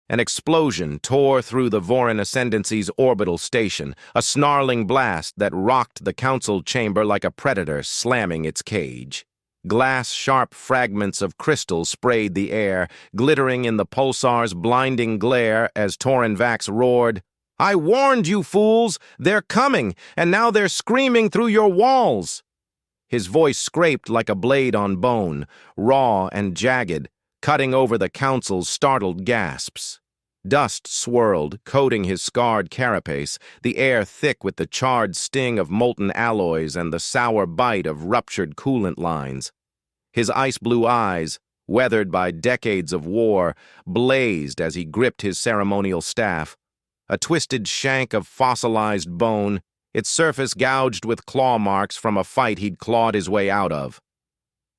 An explosion tore through the Voryn Ascendancy's orbital station, a snarling blast that rocked the council chamber like a predator slamming its cage. Glass-sharp fragments of crystal sprayed the air, glittering in the pulsar's blinding glare as Torin Vax roared, "I warned you, fools! They're coming, and now they're screaming through your walls!" His voice scraped like a blade on bone, raw and jagged, cutting over the council's startled gasps. Dust swirled, coating his scarred carapace, the air thick with the charred sting of molten alloys and the sour bite of ruptured coolant lines. His ice-blue eyes, weathered by decades of war, blazed as he gripped his ceremonial staff, a twisted shank of fossilized bone, its surface gouged with claw marks from a fight he'd clawed his way out of.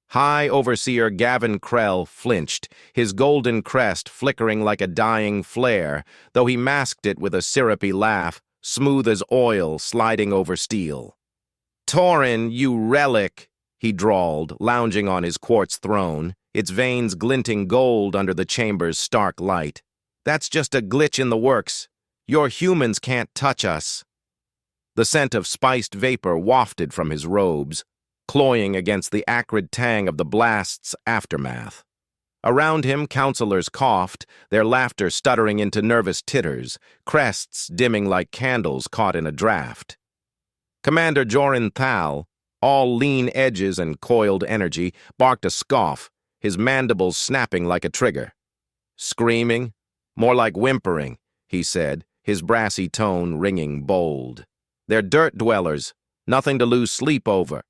High Overseer Gavin Krell flinched, his golden crest flickering like a dying flare, though he masked it with a syrupy laugh, smooth as oil sliding over steel. "Torin, you relic," he drawled, lounging on his quartz throne, its veins glinting gold under the chamber's stark light. "That's just a glitch in the works. Your humans can't touch us." The scent of spiced vapor wafted from his robes, cloying against the acrid tang of the blast's aftermath. Around him, counselors coughed, their laughter stuttering into nervous titters, crests dimming like candles caught in a draft. Commander Jorin Thal, all lean edges and coiled energy, barked a scoff, his mandibles snapping like a trigger. "Screaming? More like whimpering," he said, his brassy tone ringing bold. "They're dirt dwellers, nothing to lose sleep over."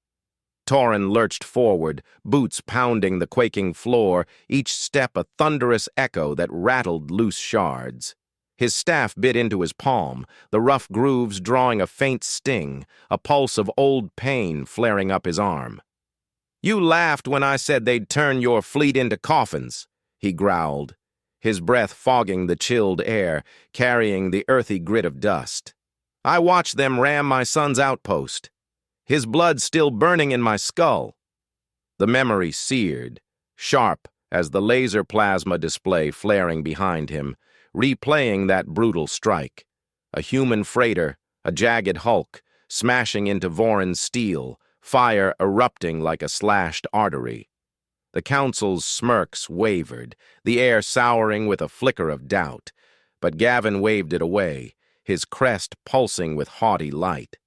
Torin lurched forward, boots pounding the quaking floor, each step a thunderous echo that rattled loose shards. His staff bit into his palm, the rough grooves drawing a faint sting, a pulse of old pain flaring up his arm. "You laughed when I said they'd turn your fleet into coffins," he growled, his breath fogging the chilled air, carrying the earthy grit of dust. "I watched them ram my son's outpost. His blood still burning in my skull." The memory seared, sharp as the laser plasma display flaring behind him, replaying that brutal strike. A human freighter, a jagged hulk, smashing into Voron's steel, fire erupting like a slashed artery. The council's smirks wavered, the air souring with a flicker of doubt, but Gavin waved it away, his crest pulsing with haughty light.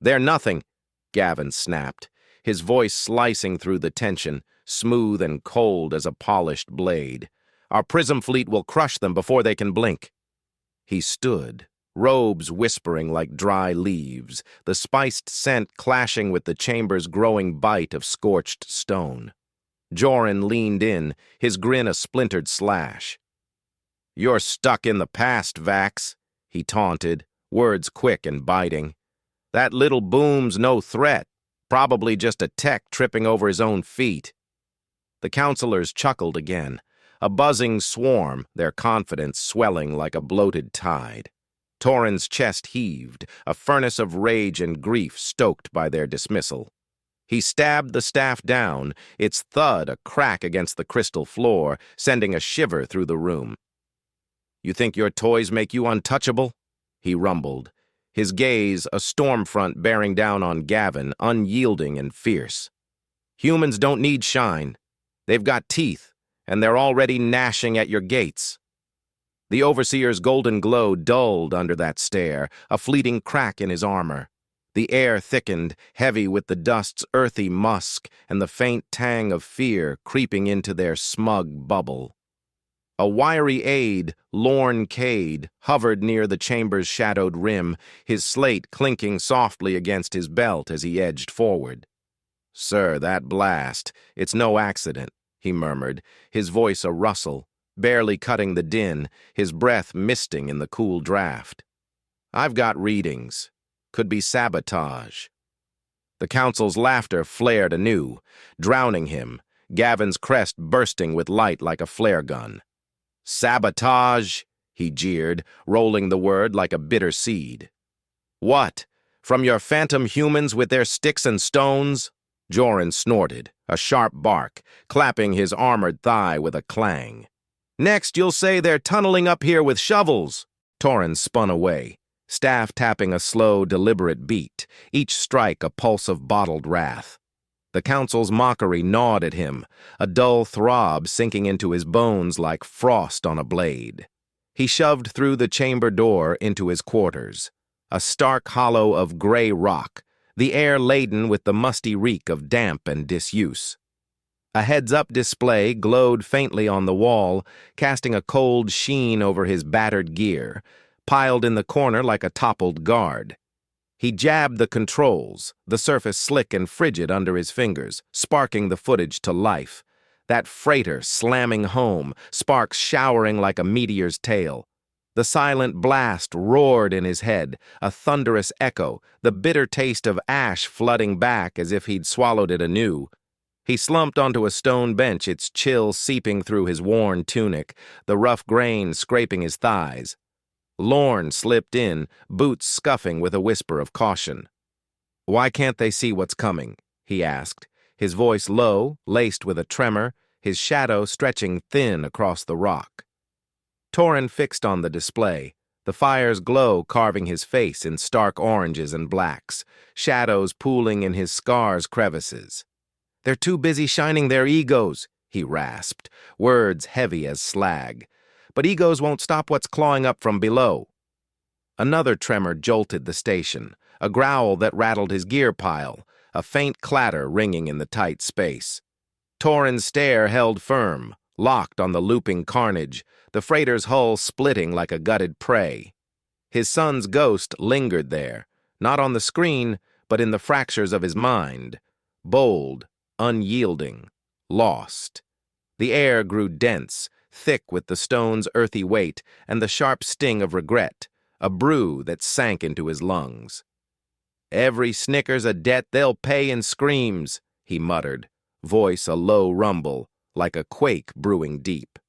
"They're nothing," Gavin snapped, his voice slicing through the tension, smooth and cold as a polished blade. "Our prism fleet will crush them before they can blink." He stood, robes whispering like dry leaves, the spiced scent clashing with the chamber's growing bite of scorched stone. Jorin leaned in, his grin a splintered slash. "You're stuck in the past, Vax," he taunted, words quick and biting. "That little boom's no threat, probably just a tech tripping over his own feet." The counselors chuckled again, a buzzing swarm, their confidence swelling like a bloated tide. Torin's chest heaved, a furnace of rage and grief stoked by their dismissal. He stabbed the staff down, its thud a crack against the crystal floor, sending a shiver through the room. "You think your toys make you untouchable?" he rumbled, his gaze a storm front bearing down on Gavin, unyielding and fierce. "Humans don't need shine. They've got teeth, and they're already gnashing at your gates." The Overseer's golden glow dulled under that stare, a fleeting crack in his armor. The air thickened, heavy with the dust's earthy musk and the faint tang of fear creeping into their smug bubble. A wiry aide, Lorne Cade, hovered near the chamber's shadowed rim, his slate clinking softly against his belt as he edged forward. "Sir, that blast, it's no accident," he murmured, his voice a rustle, barely cutting the din, his breath misting in the cool draft. "I've got readings. Could be sabotage." The council's laughter flared anew, drowning him, Gavin's crest bursting with light like a flare gun. "Sabotage," he jeered, rolling the word like a bitter seed. "What? From your phantom humans with their sticks and stones?" Jorin snorted, a sharp bark, clapping his armored thigh with a clang. Next, you'll say they're tunneling up here with shovels. Torin spun away, staff tapping a slow, deliberate beat, each strike a pulse of bottled wrath. The council's mockery gnawed at him, a dull throb sinking into his bones like frost on a blade. He shoved through the chamber door into his quarters, a stark hollow of gray rock, the air laden with the musty reek of damp and disuse. A heads-up display glowed faintly on the wall, casting a cold sheen over his battered gear, piled in the corner like a toppled guard. He jabbed the controls, the surface slick and frigid under his fingers, sparking the footage to life. That freighter slamming home, sparks showering like a meteor's tail. The silent blast roared in his head, a thunderous echo, the bitter taste of ash flooding back as if he'd swallowed it anew. He slumped onto a stone bench, its chill seeping through his worn tunic, the rough grain scraping his thighs. Lorne slipped in, boots scuffing with a whisper of caution. "Why can't they see what's coming?" he asked, his voice low, laced with a tremor, his shadow stretching thin across the rock. Torin fixed on the display, the fire's glow carving his face in stark oranges and blacks, shadows pooling in his scars' crevices. "They're too busy shining their egos," he rasped, words heavy as slag. "But egos won't stop what's clawing up from below." Another tremor jolted the station, a growl that rattled his gear pile, a faint clatter ringing in the tight space. Torin's stare held firm, locked on the looping carnage, the freighter's hull splitting like a gutted prey. His son's ghost lingered there, not on the screen, but in the fractures of his mind, bold, unyielding, lost. The air grew dense, thick with the stone's earthy weight and the sharp sting of regret, a brew that sank into his lungs. "Every snicker's a debt they'll pay in screams," he muttered, voice a low rumble, like a quake brewing deep.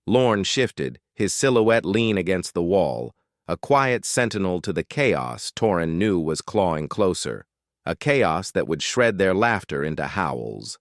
Lorne shifted, his silhouette lean against the wall, a quiet sentinel to the chaos Torin knew was clawing closer, a chaos that would shred their laughter into howls.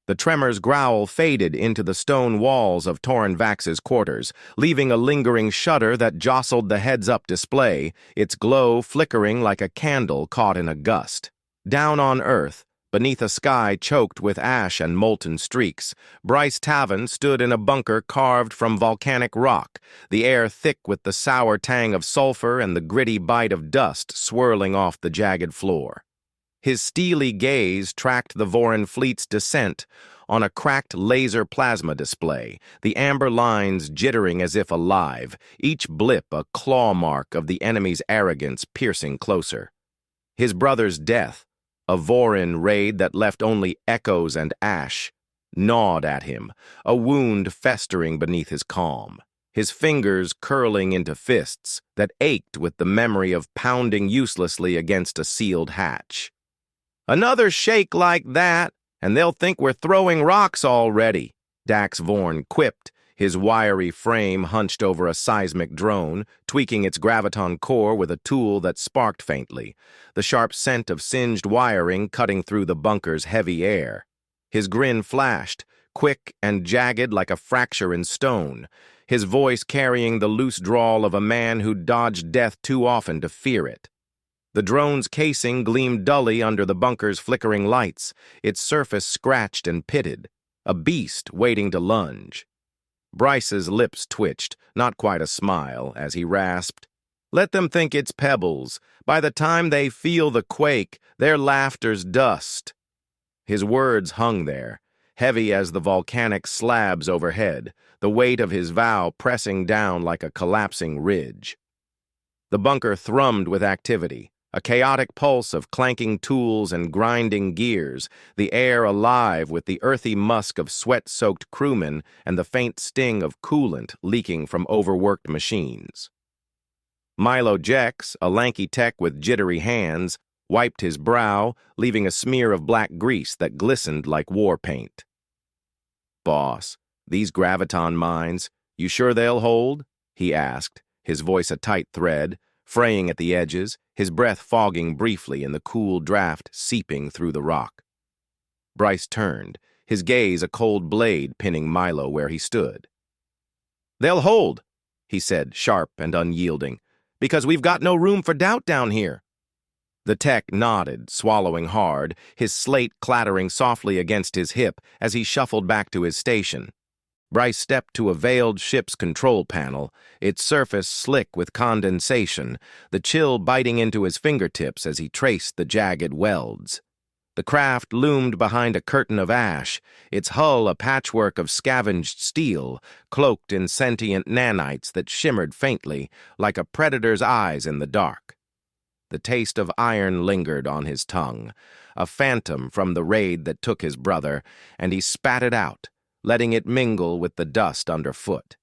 The tremor's growl faded into the stone walls of Torin Vax's quarters, leaving a lingering shudder that jostled the heads-up display, its glow flickering like a candle caught in a gust. Down on Earth, beneath a sky choked with ash and molten streaks, Bryce Tavern stood in a bunker carved from volcanic rock, the air thick with the sour tang of sulfur and the gritty bite of dust swirling off the jagged floor. His steely gaze tracked the Voron fleet's descent on a cracked laser plasma display, the amber lines jittering as if alive, each blip a claw mark of the enemy's arrogance piercing closer. His brother's death, a Voron raid that left only echoes and ash, gnawed at him, a wound festering beneath his calm, his fingers curling into fists that ached with the memory of pounding uselessly against a sealed hatch. "Another shake like that, and they'll think we're throwing rocks already," Dax Vorn quipped, his wiry frame hunched over a seismic drone, tweaking its graviton core with a tool that sparked faintly, the sharp scent of singed wiring cutting through the bunker's heavy air. His grin flashed, quick and jagged like a fracture in stone, his voice carrying the loose drawl of a man who dodged death too often to fear it. The drone's casing gleamed dully under the bunker's flickering lights, its surface scratched and pitted, a beast waiting to lunge. Bryce's lips twitched, not quite a smile, as he rasped, "Let them think it's pebbles. By the time they feel the quake, their laughter's dust." His words hung there, heavy as the volcanic slabs overhead, the weight of his vow pressing down like a collapsing ridge. The bunker thrummed with activity, a chaotic pulse of clanking tools and grinding gears, the air alive with the earthy musk of sweat-soaked crewmen and the faint sting of coolant leaking from overworked machines. Milo Jex, a lanky tech with jittery hands, wiped his brow, leaving a smear of black grease that glistened like war paint. "Boss, these graviton mines, you sure they'll hold?" he asked, his voice a tight thread, fraying at the edges, his breath fogging briefly in the cool draft seeping through the rock. Bryce turned, his gaze a cold blade pinning Milo where he stood. "They'll hold," he said, sharp and unyielding, "because we've got no room for doubt down here." The tech nodded, swallowing hard, his slate clattering softly against his hip as he shuffled back to his station. Bryce stepped to a veiled ship's control panel, its surface slick with condensation, the chill biting into his fingertips as he traced the jagged welds. The craft loomed behind a curtain of ash, its hull a patchwork of scavenged steel, cloaked in sentient nanites that shimmered faintly, like a predator's eyes in the dark. The taste of iron lingered on his tongue, a phantom from the raid that took his brother, and he spat it out, letting it mingle with the dust underfoot.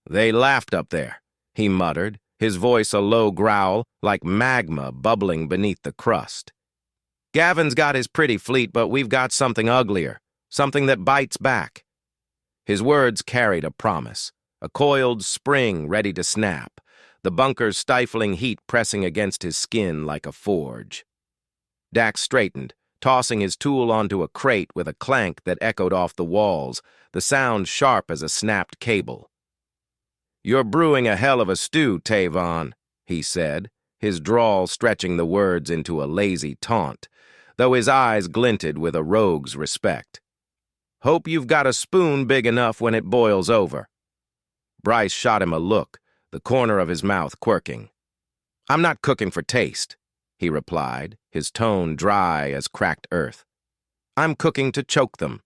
"They laughed up there," he muttered, his voice a low growl, like magma bubbling beneath the crust. "Gavin's got his pretty fleet, but we've got something uglier, something that bites back." His words carried a promise, a coiled spring ready to snap, the bunker's stifling heat pressing against his skin like a forge. Dax straightened, tossing his tool onto a crate with a clank that echoed off the walls, the sound sharp as a snapped cable. "You're brewing a hell of a stew, Tavon," he said, his drawl stretching the words into a lazy taunt, though his eyes glinted with a rogue's respect. "Hope you've got a spoon big enough when it boils over." Bryce shot him a look, the corner of his mouth quirking. "I'm not cooking for taste," he replied, his tone dry as cracked earth. "I'm cooking to choke them."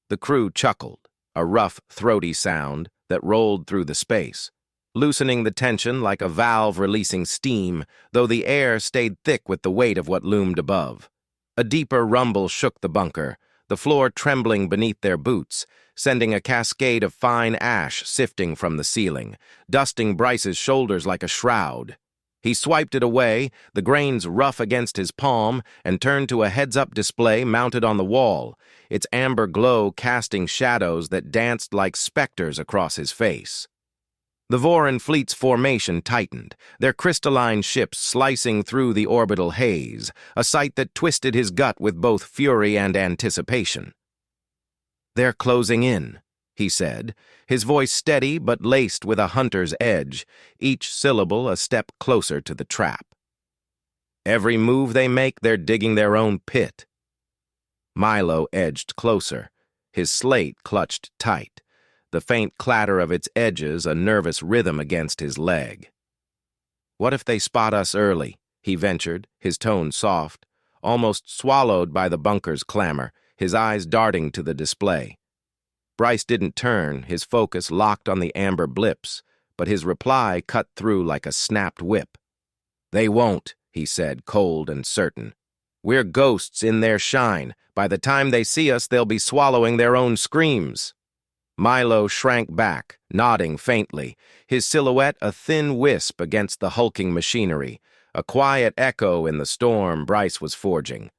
The crew chuckled, a rough, throaty sound that rolled through the space, loosening the tension like a valve releasing steam, though the air stayed thick with the weight of what loomed above. A deeper rumble shook the bunker, the floor trembling beneath their boots, sending a cascade of fine ash sifting from the ceiling, dusting Bryce's shoulders like a shroud. He swiped it away, the grains rough against his palm, and turned to a heads-up display mounted on the wall, its amber glow casting shadows that danced like specters across his face. The Voron fleet's formation tightened, their crystalline ships slicing through the orbital haze, a sight that twisted his gut with both fury and anticipation. "They're closing in," he said, his voice steady but laced with a hunter's edge, each syllable a step closer to the trap. "Every move they make, they're digging their own pit." Milo edged closer, his slate clutched tight, the faint clatter of its edges a nervous rhythm against his leg. "What if they spot us early?" he ventured, his tone soft, almost swallowed by the bunker's clamor, his eyes darting to the display. Bryce didn't turn, his focus locked on the amber blips, but his reply cut through like a snapped whip. "They won't," he said, cold and certain. "We're ghosts in their shine. By the time they see us, they'll be swallowing their own screams." Milo shrank back, nodding faintly, his silhouette a thin wisp against the hulking machinery, a quiet echo in the storm Bryce was forging.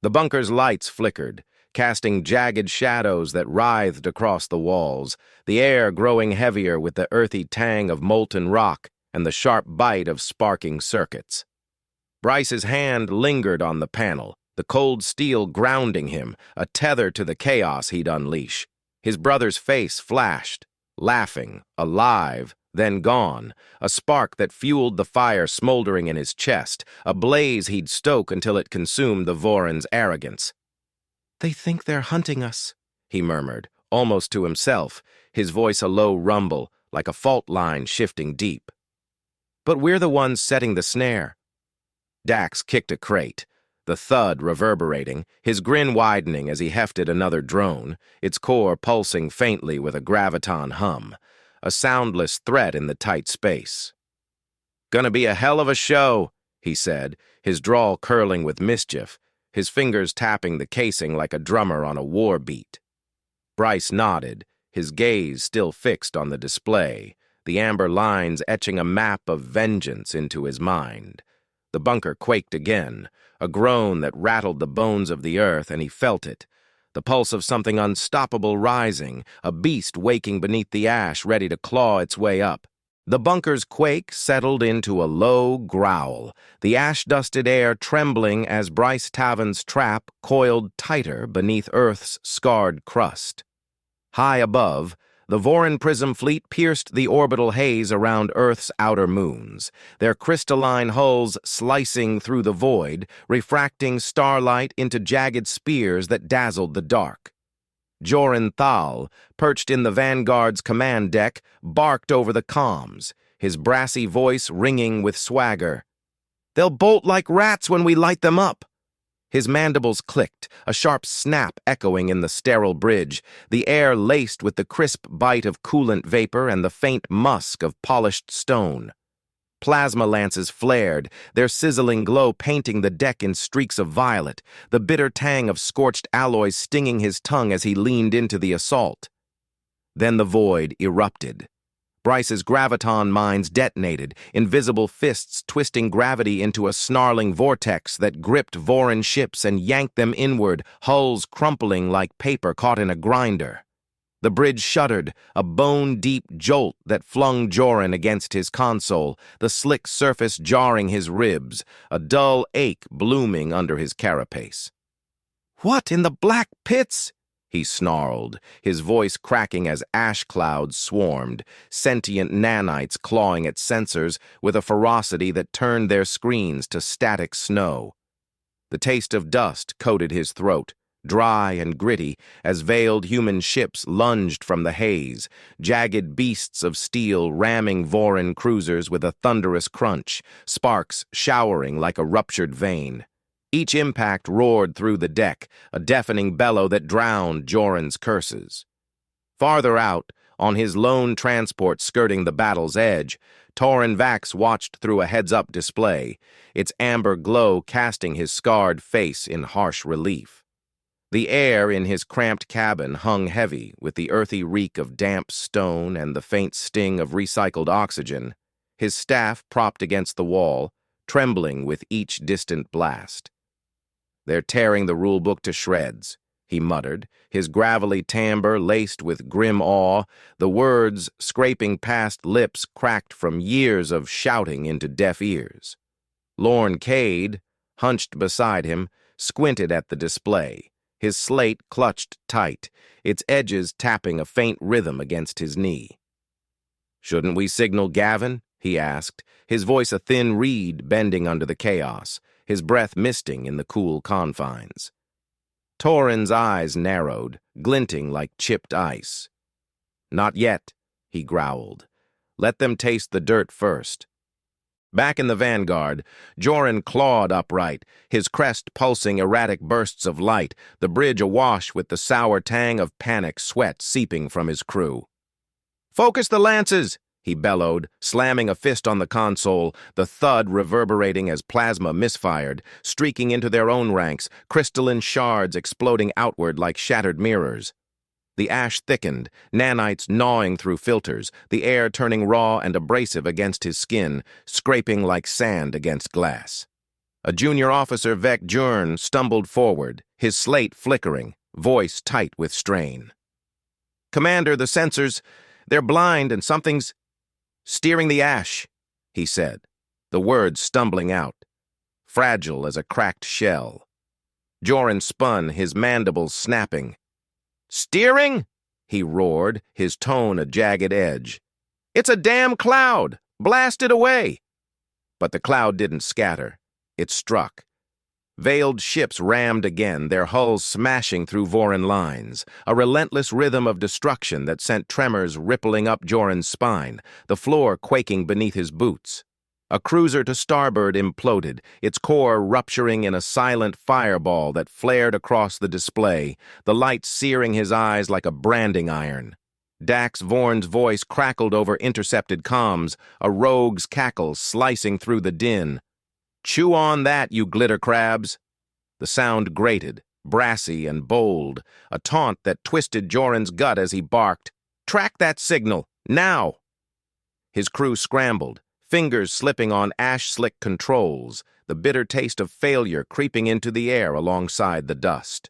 The bunker's lights flickered, casting jagged shadows that writhed across the walls, the air growing heavier with the earthy tang of molten rock and the sharp bite of sparking circuits. Bryce's hand lingered on the panel, the cold steel grounding him, a tether to the chaos he'd unleash. His brother's face flashed, laughing, alive, then gone, a spark that fueled the fire smoldering in his chest, a blaze he'd stoke until it consumed the Voron's arrogance. "They think they're hunting us," he murmured, almost to himself, his voice a low rumble, like a fault line shifting deep. "But we're the ones setting the snare." Dax kicked a crate, the thud reverberating, his grin widening as he hefted another drone, its core pulsing faintly with a graviton hum, a soundless threat in the tight space. "Gonna be a hell of a show," he said, his drawl curling with mischief, his fingers tapping the casing like a drummer on a war beat. Bryce nodded, his gaze still fixed on the display, the amber lines etching a map of vengeance into his mind. The bunker quaked again, a groan that rattled the bones of the earth, and he felt it, the pulse of something unstoppable rising, a beast waking beneath the ash ready to claw its way up. The bunker's quake settled into a low growl, the ash-dusted air trembling as Bryce Tavan's trap coiled tighter beneath Earth's scarred crust. High above, The Voron prism fleet pierced the orbital haze around Earth's outer moons, their crystalline hulls slicing through the void, refracting starlight into jagged spears that dazzled the dark. Joran Thal, perched in the Vanguard's command deck, barked over the comms, his brassy voice ringing with swagger. "They'll bolt like rats when we light them up." His mandibles clicked, a sharp snap echoing in the sterile bridge, the air laced with the crisp bite of coolant vapor and the faint musk of polished stone. Plasma lances flared, their sizzling glow painting the deck in streaks of violet, the bitter tang of scorched alloys stinging his tongue as he leaned into the assault. Then the void erupted. Bryce's graviton mines detonated, invisible fists twisting gravity into a snarling vortex that gripped Voron ships and yanked them inward, hulls crumpling like paper caught in a grinder. The bridge shuddered, a bone-deep jolt that flung Joran against his console, the slick surface jarring his ribs, a dull ache blooming under his carapace. "What in the black pits?" he snarled, his voice cracking as ash clouds swarmed, sentient nanites clawing at sensors with a ferocity that turned their screens to static snow. The taste of dust coated his throat, dry and gritty, as veiled human ships lunged from the haze, jagged beasts of steel ramming Voron cruisers with a thunderous crunch, sparks showering like a ruptured vein. Each impact roared through the deck, a deafening bellow that drowned Joran's curses. Farther out, on his lone transport skirting the battle's edge, Torin Vax watched through a heads-up display, its amber glow casting his scarred face in harsh relief. The air in his cramped cabin hung heavy with the earthy reek of damp stone and the faint sting of recycled oxygen, his staff propped against the wall, trembling with each distant blast. "They're tearing the rulebook to shreds," he muttered, his gravelly timbre laced with grim awe, the words scraping past lips cracked from years of shouting into deaf ears. Lorne Cade, hunched beside him, squinted at the display, his slate clutched tight, its edges tapping a faint rhythm against his knee. "Shouldn't we signal Gavin?" he asked, his voice a thin reed bending under the chaos, his breath misting in the cool confines. Torin's eyes narrowed, glinting like chipped ice. "Not yet," he growled. "Let them taste the dirt first." Back in the Vanguard, Joran clawed upright, his crest pulsing erratic bursts of light, the bridge awash with the sour tang of panic sweat seeping from his crew. "Focus the lances!" he bellowed, slamming a fist on the console, the thud reverberating as plasma misfired, streaking into their own ranks, crystalline shards exploding outward like shattered mirrors. The ash thickened, nanites gnawing through filters, the air turning raw and abrasive against his skin, scraping like sand against glass. A junior officer, Vec Jurn, stumbled forward, his slate flickering, voice tight with strain. "Commander, the sensors, they're blind and something's steering the ash," he said, the words stumbling out, fragile as a cracked shell. Joran spun, his mandibles snapping. "Steering?" he roared, his tone a jagged edge. "It's a damn cloud! Blast it away!" But the cloud didn't scatter. It struck. Veiled ships rammed again, their hulls smashing through Voron lines, a relentless rhythm of destruction that sent tremors rippling up Joran's spine, the floor quaking beneath his boots. A cruiser to starboard imploded, its core rupturing in a silent fireball that flared across the display, the light searing his eyes like a branding iron. Dax Vorn's voice crackled over intercepted comms, a rogue's cackle slicing through the din. "Chew on that, you glitter crabs!" The sound grated, brassy and bold, a taunt that twisted Joran's gut as he barked, "Track that signal, now!" His crew scrambled, fingers slipping on ash-slick controls, the bitter taste of failure creeping into the air alongside the dust.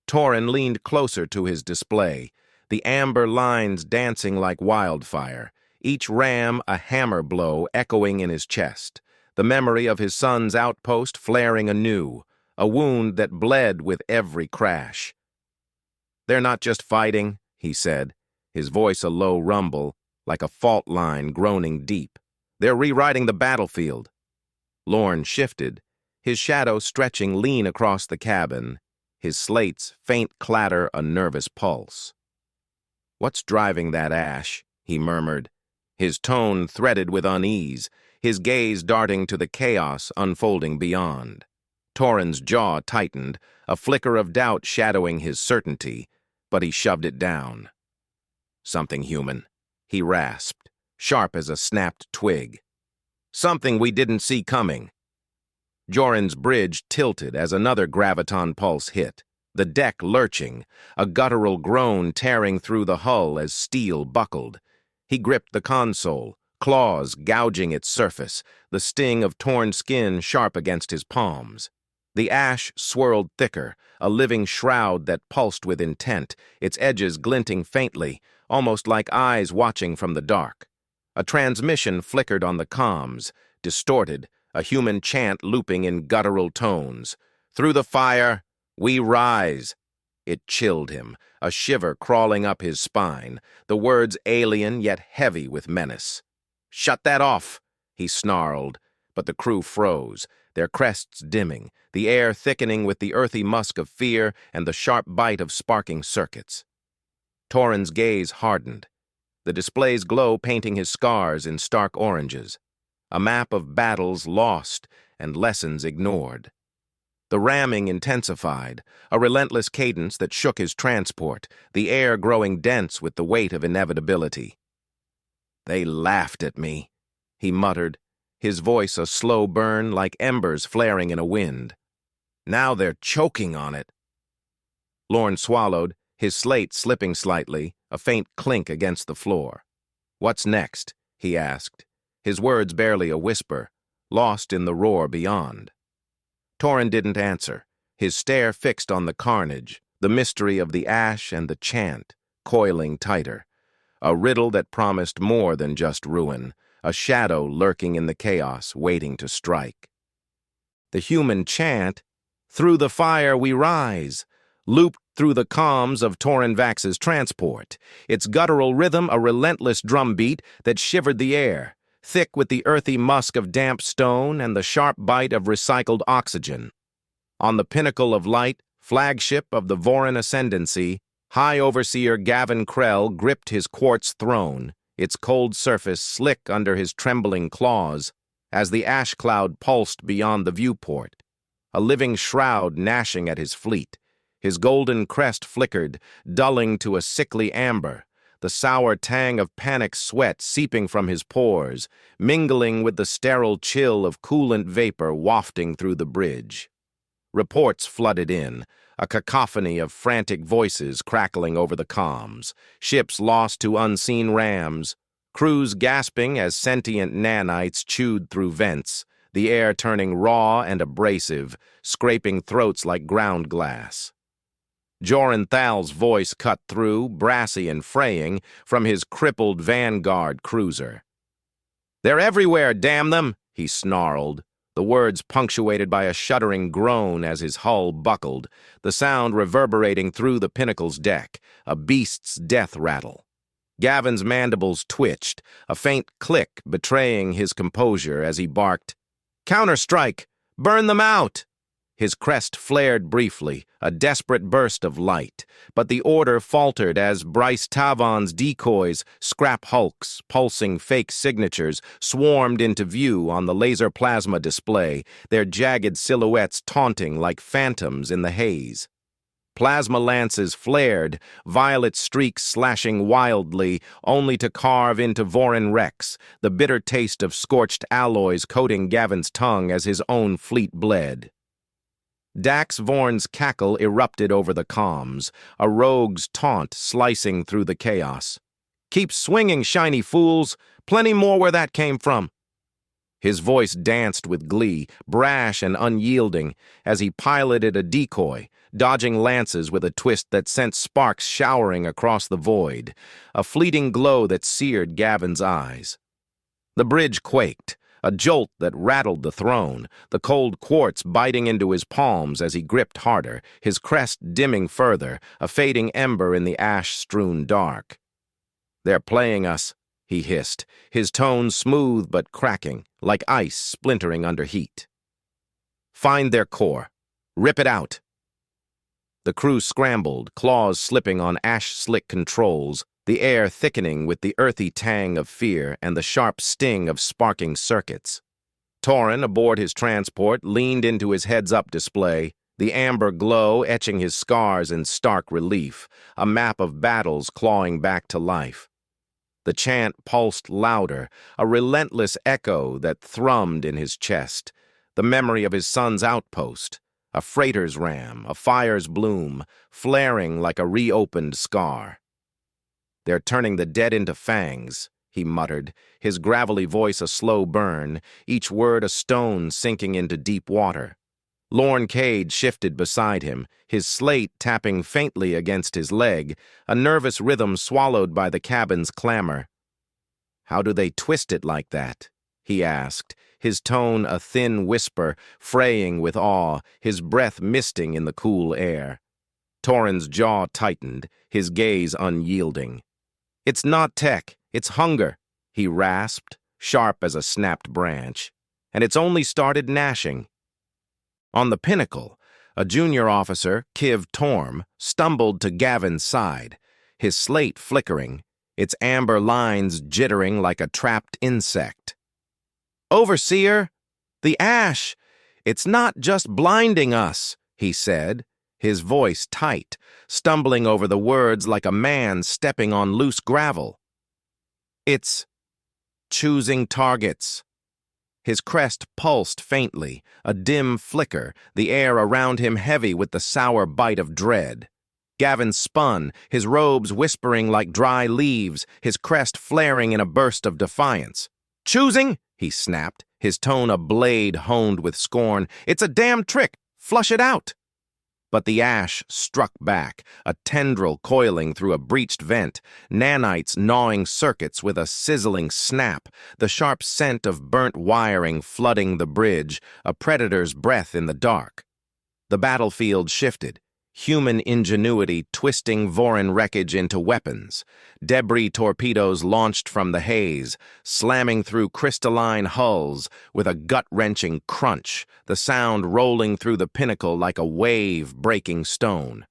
Torin leaned closer to his display, the amber lines dancing like wildfire, each ram a hammer blow echoing in his chest, the memory of his son's outpost flaring anew, a wound that bled with every crash. "They're not just fighting," he said, his voice a low rumble, like a fault line groaning deep. "They're rewriting the battlefield." Lorne shifted, his shadow stretching lean across the cabin, his slate's faint clatter a nervous pulse. "What's driving that ash?" he murmured, his tone threaded with unease, his gaze darting to the chaos unfolding beyond. Torin's jaw tightened, a flicker of doubt shadowing his certainty, but he shoved it down. "Something human," he rasped, sharp as a snapped twig. "Something we didn't see coming." Jorin's bridge tilted as another graviton pulse hit, the deck lurching, a guttural groan tearing through the hull as steel buckled. He gripped the console, claws gouging its surface, the sting of torn skin sharp against his palms. The ash swirled thicker, a living shroud that pulsed with intent, its edges glinting faintly, almost like eyes watching from the dark. A transmission flickered on the comms, distorted, a human chant looping in guttural tones. "Through the fire, we rise." It chilled him, a shiver crawling up his spine, the words alien yet heavy with menace. "Shut that off," he snarled, but the crew froze, their crests dimming, the air thickening with the earthy musk of fear and the sharp bite of sparking circuits. Torin's gaze hardened, the display's glow painting his scars in stark oranges, a map of battles lost and lessons ignored. The ramming intensified, a relentless cadence that shook his transport, the air growing dense with the weight of inevitability. "They laughed at me," he muttered, his voice a slow burn like embers flaring in a wind. "Now they're choking on it." Lorne swallowed, his slate slipping slightly, a faint clink against the floor. "What's next?" he asked, his words barely a whisper, lost in the roar beyond. Torin didn't answer, his stare fixed on the carnage, the mystery of the ash and the chant, coiling tighter. A riddle that promised more than just ruin, a shadow lurking in the chaos waiting to strike. The human chant, "Through the fire we rise," looped through the comms of Torin Vax's transport, its guttural rhythm a relentless drumbeat that shivered the air, thick with the earthy musk of damp stone and the sharp bite of recycled oxygen. On the pinnacle of light, flagship of the Voryn Ascendancy, High Overseer Gavin gripped his quartz throne, its cold surface slick under his trembling claws, as the ash cloud pulsed beyond the viewport, a living shroud gnashing at his fleet. His golden crest flickered, dulling to a sickly amber, the sour tang of panic sweat seeping from his pores, mingling with the sterile chill of coolant vapor wafting through the bridge. Reports flooded in, a cacophony of frantic voices crackling over the comms, ships lost to unseen rams, crews gasping as sentient nanites chewed through vents, the air turning raw and abrasive, scraping throats like ground glass. Jorin Thal's voice cut through, brassy and fraying, from his crippled Vanguard cruiser. "They're everywhere, damn them!" he snarled, the words punctuated by a shuddering groan as his hull buckled, the sound reverberating through the Pinnacle's deck, a beast's death rattle. Gavin's mandibles twitched, a faint click betraying his composure as he barked, "Counterstrike! Burn them out!" His crest flared briefly, a desperate burst of light, but the order faltered as Bryce Tavon's decoys, scrap hulks, pulsing fake signatures, swarmed into view on the laser plasma display, their jagged silhouettes taunting like phantoms in the haze. Plasma lances flared, violet streaks slashing wildly, only to carve into Voron Rex, the bitter taste of scorched alloys coating Gavin's tongue as his own fleet bled. Dax Vorn's cackle erupted over the comms, a rogue's taunt slicing through the chaos. "Keep swinging, shiny fools! Plenty more where that came from!" His voice danced with glee, brash and unyielding, as he piloted a decoy, dodging lances with a twist that sent sparks showering across the void, a fleeting glow that seared Gavin's eyes. The bridge quaked, a jolt that rattled the throne, the cold quartz biting into his palms as he gripped harder, his crest dimming further, a fading ember in the ash-strewn dark. "They're playing us," he hissed, his tone smooth but cracking, like ice splintering under heat. "Find their core. Rip it out." The crew scrambled, claws slipping on ash-slick controls, the air thickening with the earthy tang of fear and the sharp sting of sparking circuits. Torin, aboard his transport, leaned into his heads-up display, the amber glow etching his scars in stark relief, a map of battles clawing back to life. The chant pulsed louder, a relentless echo that thrummed in his chest, the memory of his son's outpost, a freighter's ram, a fire's bloom, flaring like a reopened scar. "They're turning the dead into fangs," he muttered, his gravelly voice a slow burn, each word a stone sinking into deep water. Lorne Cade shifted beside him, his slate tapping faintly against his leg, a nervous rhythm swallowed by the cabin's clamor. "How do they twist it like that?" he asked, his tone a thin whisper, fraying with awe, his breath misting in the cool air. Torin's jaw tightened, his gaze unyielding. "It's not tech, it's hunger," he rasped, sharp as a snapped branch. "And it's only started gnashing." On the pinnacle, a junior officer, Kiv Torm, stumbled to Gavin's side, his slate flickering, its amber lines jittering like a trapped insect. "Overseer, the ash, it's not just blinding us," he said, his voice tight, stumbling over the words like a man stepping on loose gravel. "It's choosing targets." His crest pulsed faintly, a dim flicker, the air around him heavy with the sour bite of dread. Gavin spun, his robes whispering like dry leaves, his crest flaring in a burst of defiance. "Choosing?" he snapped, his tone a blade honed with scorn. "It's a damn trick! Flush it out!" But the ash struck back, a tendril coiling through a breached vent, nanites gnawing circuits with a sizzling snap, the sharp scent of burnt wiring flooding the bridge, a predator's breath in the dark. The battlefield shifted, human ingenuity twisting Voron wreckage into weapons, debris torpedoes launched from the haze, slamming through crystalline hulls with a gut-wrenching crunch, the sound rolling through the pinnacle like a wave breaking stone.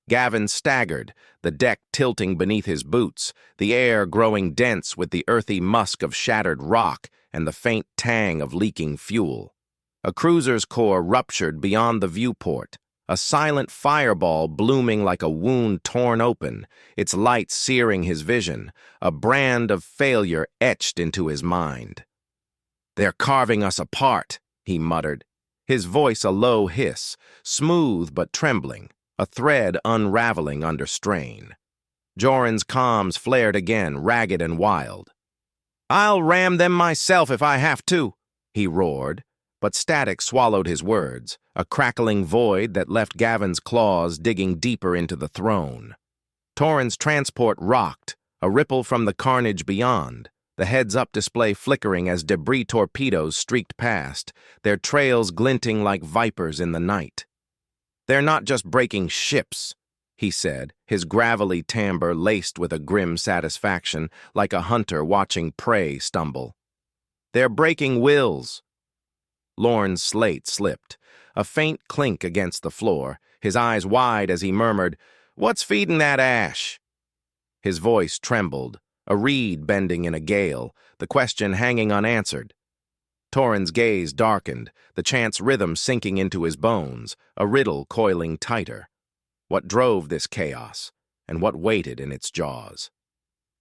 Gavin staggered, the deck tilting beneath his boots, the air growing dense with the earthy musk of shattered rock and the faint tang of leaking fuel. A cruiser's core ruptured beyond the viewport, a silent fireball blooming like a wound torn open, its light searing his vision, a brand of failure etched into his mind. "They're carving us apart," he muttered, his voice a low hiss, smooth but trembling, a thread unraveling under strain. Joran's comms flared again, ragged and wild. "I'll ram them myself if I have to," he roared, but static swallowed his words, a crackling void that left Gavin's claws digging deeper into the throne. Torin's transport rocked, a ripple from the carnage beyond, the heads-up display flickering as debris torpedoes streaked past, their trails glinting like vipers in the night. "They're not just breaking ships," he said, his gravelly timbre laced with a grim satisfaction, like a hunter watching prey stumble. "They're breaking wills." Lorne's slate slipped, a faint clink against the floor, his eyes wide as he murmured, "What's feeding that ash?" His voice trembled, a reed bending in a gale, the question hanging unanswered. Torin's gaze darkened, the chant's rhythm sinking into his bones, a riddle coiling tighter. What drove this chaos, and what waited in its jaws?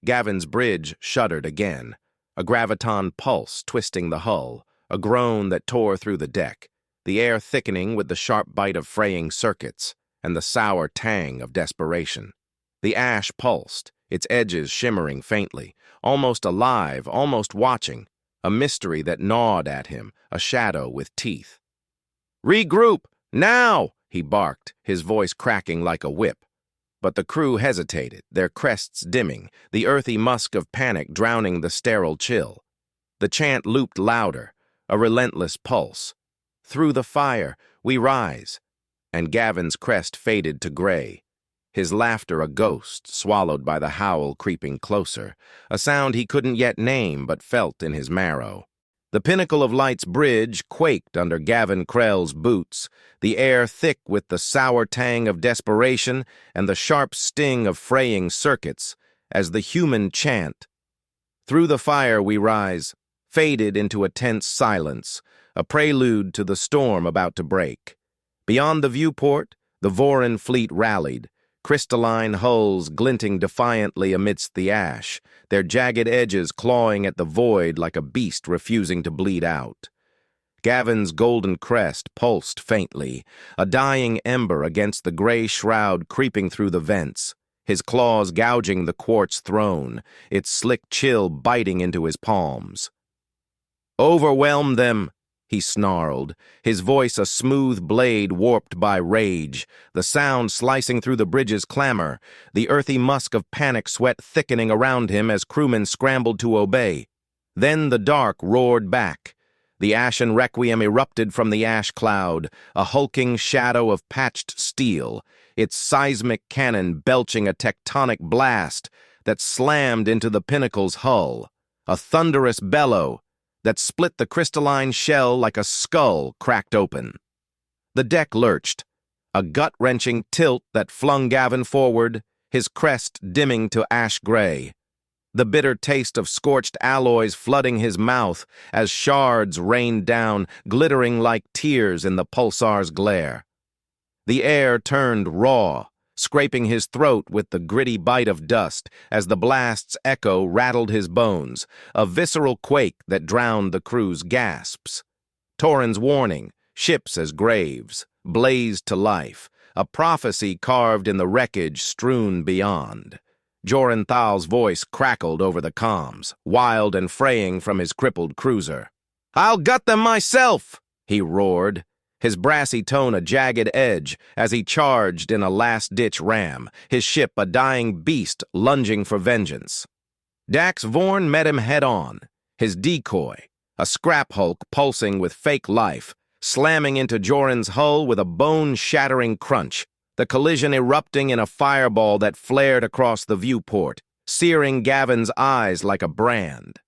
Gavin's bridge shuddered again, a graviton pulse twisting the hull, a groan that tore through the deck, the air thickening with the sharp bite of fraying circuits and the sour tang of desperation. The ash pulsed, its edges shimmering faintly, almost alive, almost watching, a mystery that gnawed at him, a shadow with teeth. "Regroup, now!" he barked, his voice cracking like a whip. But the crew hesitated, their crests dimming, the earthy musk of panic drowning the sterile chill. The chant looped louder, a relentless pulse. "Through the fire, we rise," and Gavin's crest faded to gray. his laughter a ghost swallowed by the howl creeping closer, a sound he couldn't yet name but felt in his marrow. The pinnacle of Light's bridge quaked under Gavin Krell's boots, the air thick with the sour tang of desperation and the sharp sting of fraying circuits, as the human chant. Through the fire we rise, faded into a tense silence, a prelude to the storm about to break. Beyond the viewport, the Voron fleet rallied, crystalline hulls glinting defiantly amidst the ash, their jagged edges clawing at the void like a beast refusing to bleed out. Gavin's golden crest pulsed faintly, a dying ember against the gray shroud creeping through the vents, his claws gouging the quartz throne, its slick chill biting into his palms. "Overwhelm them," he snarled, his voice a smooth blade warped by rage, the sound slicing through the bridge's clamor, the earthy musk of panic sweat thickening around him as crewmen scrambled to obey. Then the dark roared back. The Ashen Requiem erupted from the ash cloud, a hulking shadow of patched steel, its seismic cannon belching a tectonic blast that slammed into the pinnacle's hull, a thunderous bellow that split the crystalline shell like a skull cracked open. The deck lurched, a gut-wrenching tilt that flung Gavin forward, his crest dimming to ash gray. The bitter taste of scorched alloys flooding his mouth as shards rained down, glittering like tears in the pulsar's glare. The air turned raw, scraping his throat with the gritty bite of dust as the blast's echo rattled his bones, a visceral quake that drowned the crew's gasps. Torin's warning, ships as graves, blazed to life, a prophecy carved in the wreckage strewn beyond. Joran Thal's voice crackled over the comms, wild and fraying from his crippled cruiser. "I'll gut them myself!" he roared, his brassy tone a jagged edge as he charged in a last-ditch ram, his ship a dying beast lunging for vengeance. Dax Vorn met him head-on, his decoy, a scrap hulk pulsing with fake life, slamming into Joran's hull with a bone-shattering crunch, the collision erupting in a fireball that flared across the viewport, searing Gavin's eyes like a brand.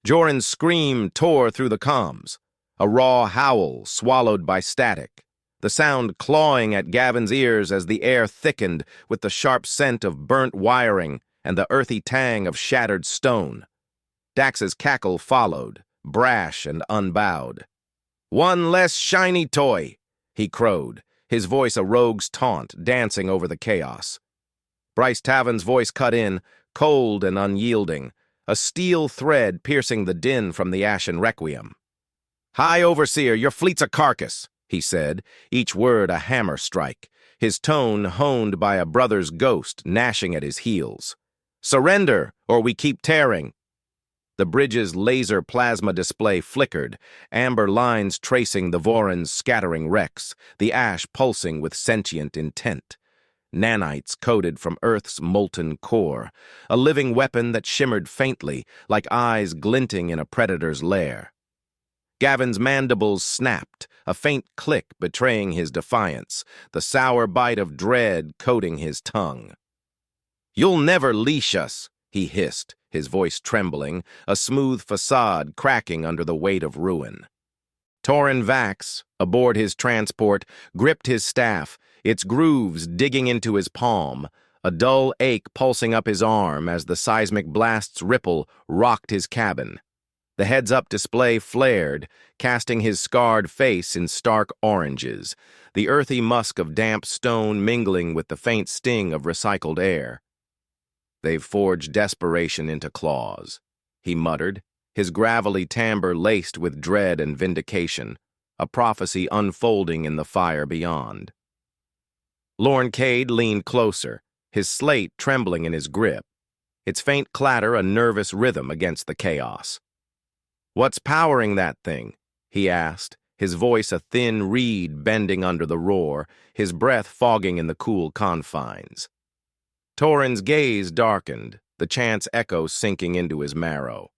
Joran's scream tore through the comms, a raw howl swallowed by static, the sound clawing at Gavin's ears as the air thickened with the sharp scent of burnt wiring and the earthy tang of shattered stone. Dax's cackle followed, brash and unbowed. "One less shiny toy," he crowed, his voice a rogue's taunt dancing over the chaos. Bryce Tavan's voice cut in, cold and unyielding, a steel thread piercing the din from the Ashen Requiem. "High Overseer, your fleet's a carcass," he said, each word a hammer strike, his tone honed by a brother's ghost gnashing at his heels. "Surrender, or we keep tearing." The bridge's laser plasma display flickered, amber lines tracing the Voron's scattering wrecks, the ash pulsing with sentient intent. Nanites coated from Earth's molten core, a living weapon that shimmered faintly, like eyes glinting in a predator's lair. Gavin's mandibles snapped, a faint click betraying his defiance, the sour bite of dread coating his tongue. "You'll never leash us," he hissed, his voice trembling, a smooth facade cracking under the weight of ruin. Torin Vax, aboard his transport, gripped his staff, its grooves digging into his palm, a dull ache pulsing up his arm as the seismic blast's ripple rocked his cabin. The heads-up display flared, casting his scarred face in stark oranges, the earthy musk of damp stone mingling with the faint sting of recycled air. "They've forged desperation into claws," he muttered, his gravelly timbre laced with dread and vindication, a prophecy unfolding in the fire beyond. Lorne Cade leaned closer, his slate trembling in his grip, its faint clatter a nervous rhythm against the chaos. "What's powering that thing?" he asked, his voice a thin reed bending under the roar, his breath fogging in the cool confines. Torin's gaze darkened, the chant's echo sinking into his marrow.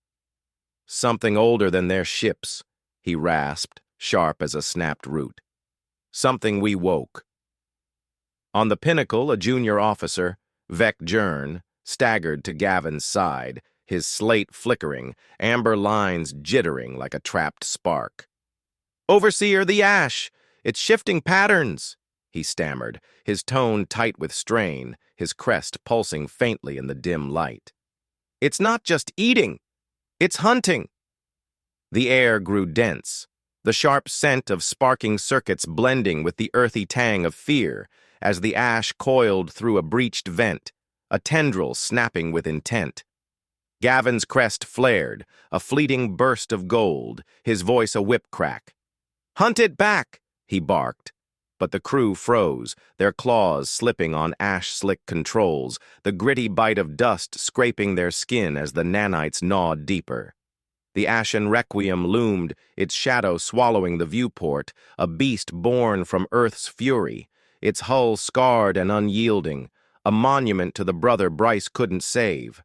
"Something older than their ships," he rasped, sharp as a snapped root. "Something we woke." On the pinnacle, a junior officer, Vec Jern, staggered to Gavin's side, his slate flickering, amber lines jittering like a trapped spark. "Overseer, the ash! It's shifting patterns!" he stammered, his tone tight with strain, his crest pulsing faintly in the dim light. "It's not just eating, it's hunting!" The air grew dense, the sharp scent of sparking circuits blending with the earthy tang of fear as the ash coiled through a breached vent, a tendril snapping with intent. Gavin's crest flared, a fleeting burst of gold, his voice a whip crack. "Hunt it back!" he barked. But the crew froze, their claws slipping on ash-slick controls, the gritty bite of dust scraping their skin as the nanites gnawed deeper. The Ashen Requiem loomed, its shadow swallowing the viewport, a beast born from Earth's fury, its hull scarred and unyielding, a monument to the brother Bryce couldn't save.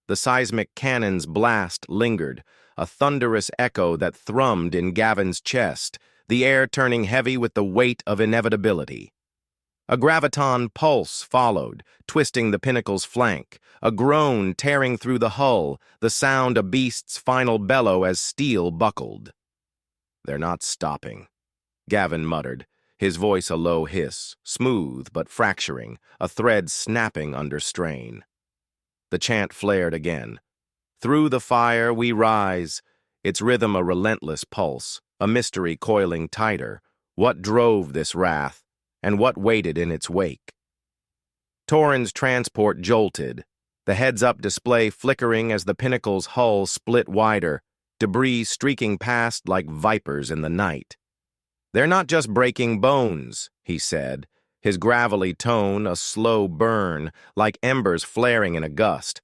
The seismic cannon's blast lingered, a thunderous echo that thrummed in Gavin's chest, the air turning heavy with the weight of inevitability. A graviton pulse followed, twisting the pinnacle's flank, a groan tearing through the hull, the sound a beast's final bellow as steel buckled. "They're not stopping," Gavin muttered, his voice a low hiss, smooth but fracturing, a thread snapping under strain. The chant flared again. "Through the fire we rise," its rhythm a relentless pulse, a mystery coiling tighter. What drove this wrath, and what waited in its wake? Torin's transport jolted, the heads-up display flickering as the pinnacle's hull split wider, debris streaking past like vipers in the night. "They're not just breaking bones," he said, his gravelly tone a slow burn, like embers flaring in a gust.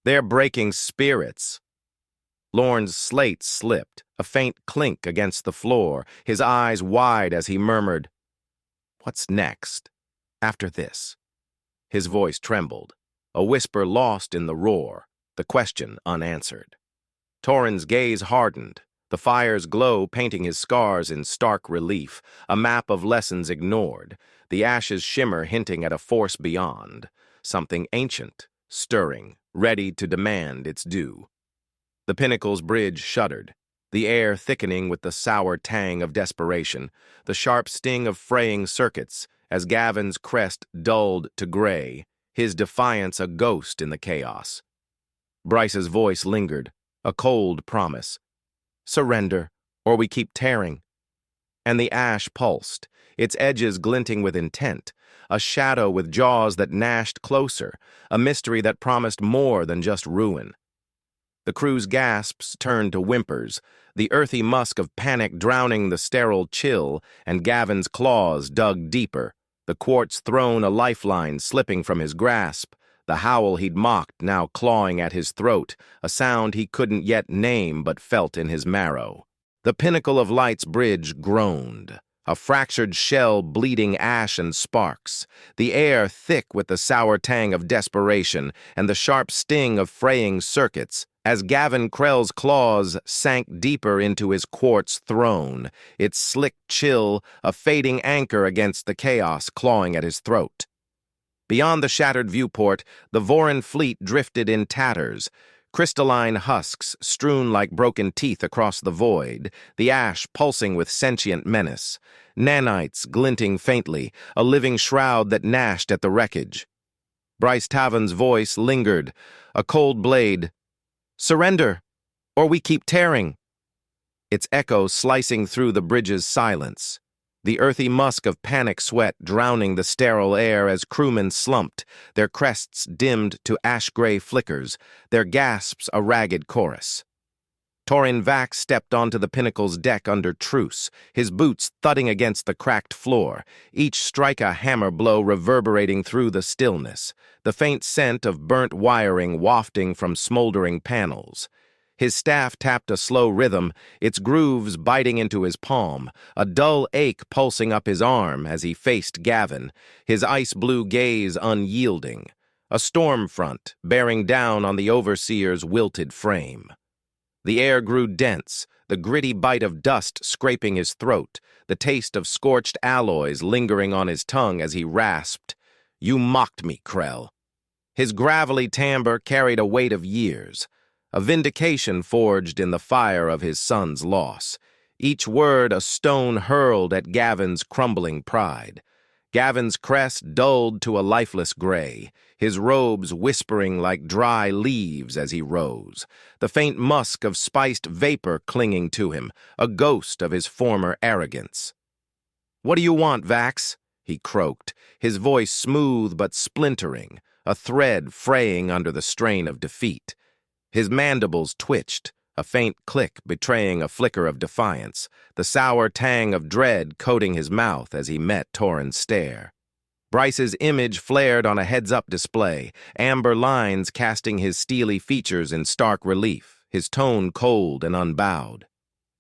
"They're breaking spirits." Lorne's slate slipped, a faint clink against the floor, his eyes wide as he murmured, "What's next? After this?" His voice trembled, a whisper lost in the roar, the question unanswered. Torin's gaze hardened, the fire's glow painting his scars in stark relief, a map of lessons ignored, the ashes shimmer hinting at a force beyond, something ancient, stirring, ready to demand its due. The pinnacle's bridge shuddered, the air thickening with the sour tang of desperation, the sharp sting of fraying circuits, as Gavin's crest dulled to gray, his defiance a ghost in the chaos. Bryce's voice lingered, a cold promise. "Surrender, or we keep tearing." And the ash pulsed, its edges glinting with intent, a shadow with jaws that gnashed closer, a mystery that promised more than just ruin. The crew's gasps turned to whimpers, the earthy musk of panic drowning the sterile chill, and Gavin's claws dug deeper, the quartz throne a lifeline slipping from his grasp, the howl he'd mocked now clawing at his throat, a sound he couldn't yet name but felt in his marrow. The pinnacle of light's bridge groaned, a fractured shell bleeding ash and sparks, the air thick with the sour tang of desperation and the sharp sting of fraying circuits, as Gavin Krell's claws sank deeper into his quartz throne, its slick chill a fading anchor against the chaos clawing at his throat. Beyond the shattered viewport, the Voron fleet drifted in tatters, crystalline husks strewn like broken teeth across the void, the ash pulsing with sentient menace, nanites glinting faintly, a living shroud that gnashed at the wreckage. Bryce Tavan's voice lingered, a cold blade. "Surrender, or we keep tearing." Its echo slicing through the bridge's silence, the earthy musk of panic sweat drowning the sterile air as crewmen slumped, their crests dimmed to ash-gray flickers, their gasps a ragged chorus. Torin Vax stepped onto the pinnacle's deck under truce, his boots thudding against the cracked floor, each strike a hammer blow reverberating through the stillness, the faint scent of burnt wiring wafting from smoldering panels. His staff tapped a slow rhythm, its grooves biting into his palm, a dull ache pulsing up his arm as he faced Gavin, his ice-blue gaze unyielding, a storm front bearing down on the overseer's wilted frame. The air grew dense, the gritty bite of dust scraping his throat, the taste of scorched alloys lingering on his tongue as he rasped, "You mocked me, Krell." His gravelly timbre carried a weight of years, a vindication forged in the fire of his son's loss, each word a stone hurled at Gavin's crumbling pride. Gavin's crest dulled to a lifeless gray, his robes whispering like dry leaves as he rose, the faint musk of spiced vapor clinging to him, a ghost of his former arrogance. "What do you want, Vax?" he croaked, his voice smooth but splintering, a thread fraying under the strain of defeat. His mandibles twitched, a faint click betraying a flicker of defiance, the sour tang of dread coating his mouth as he met Torin's stare. Bryce's image flared on a heads-up display, amber lines casting his steely features in stark relief, his tone cold and unbowed.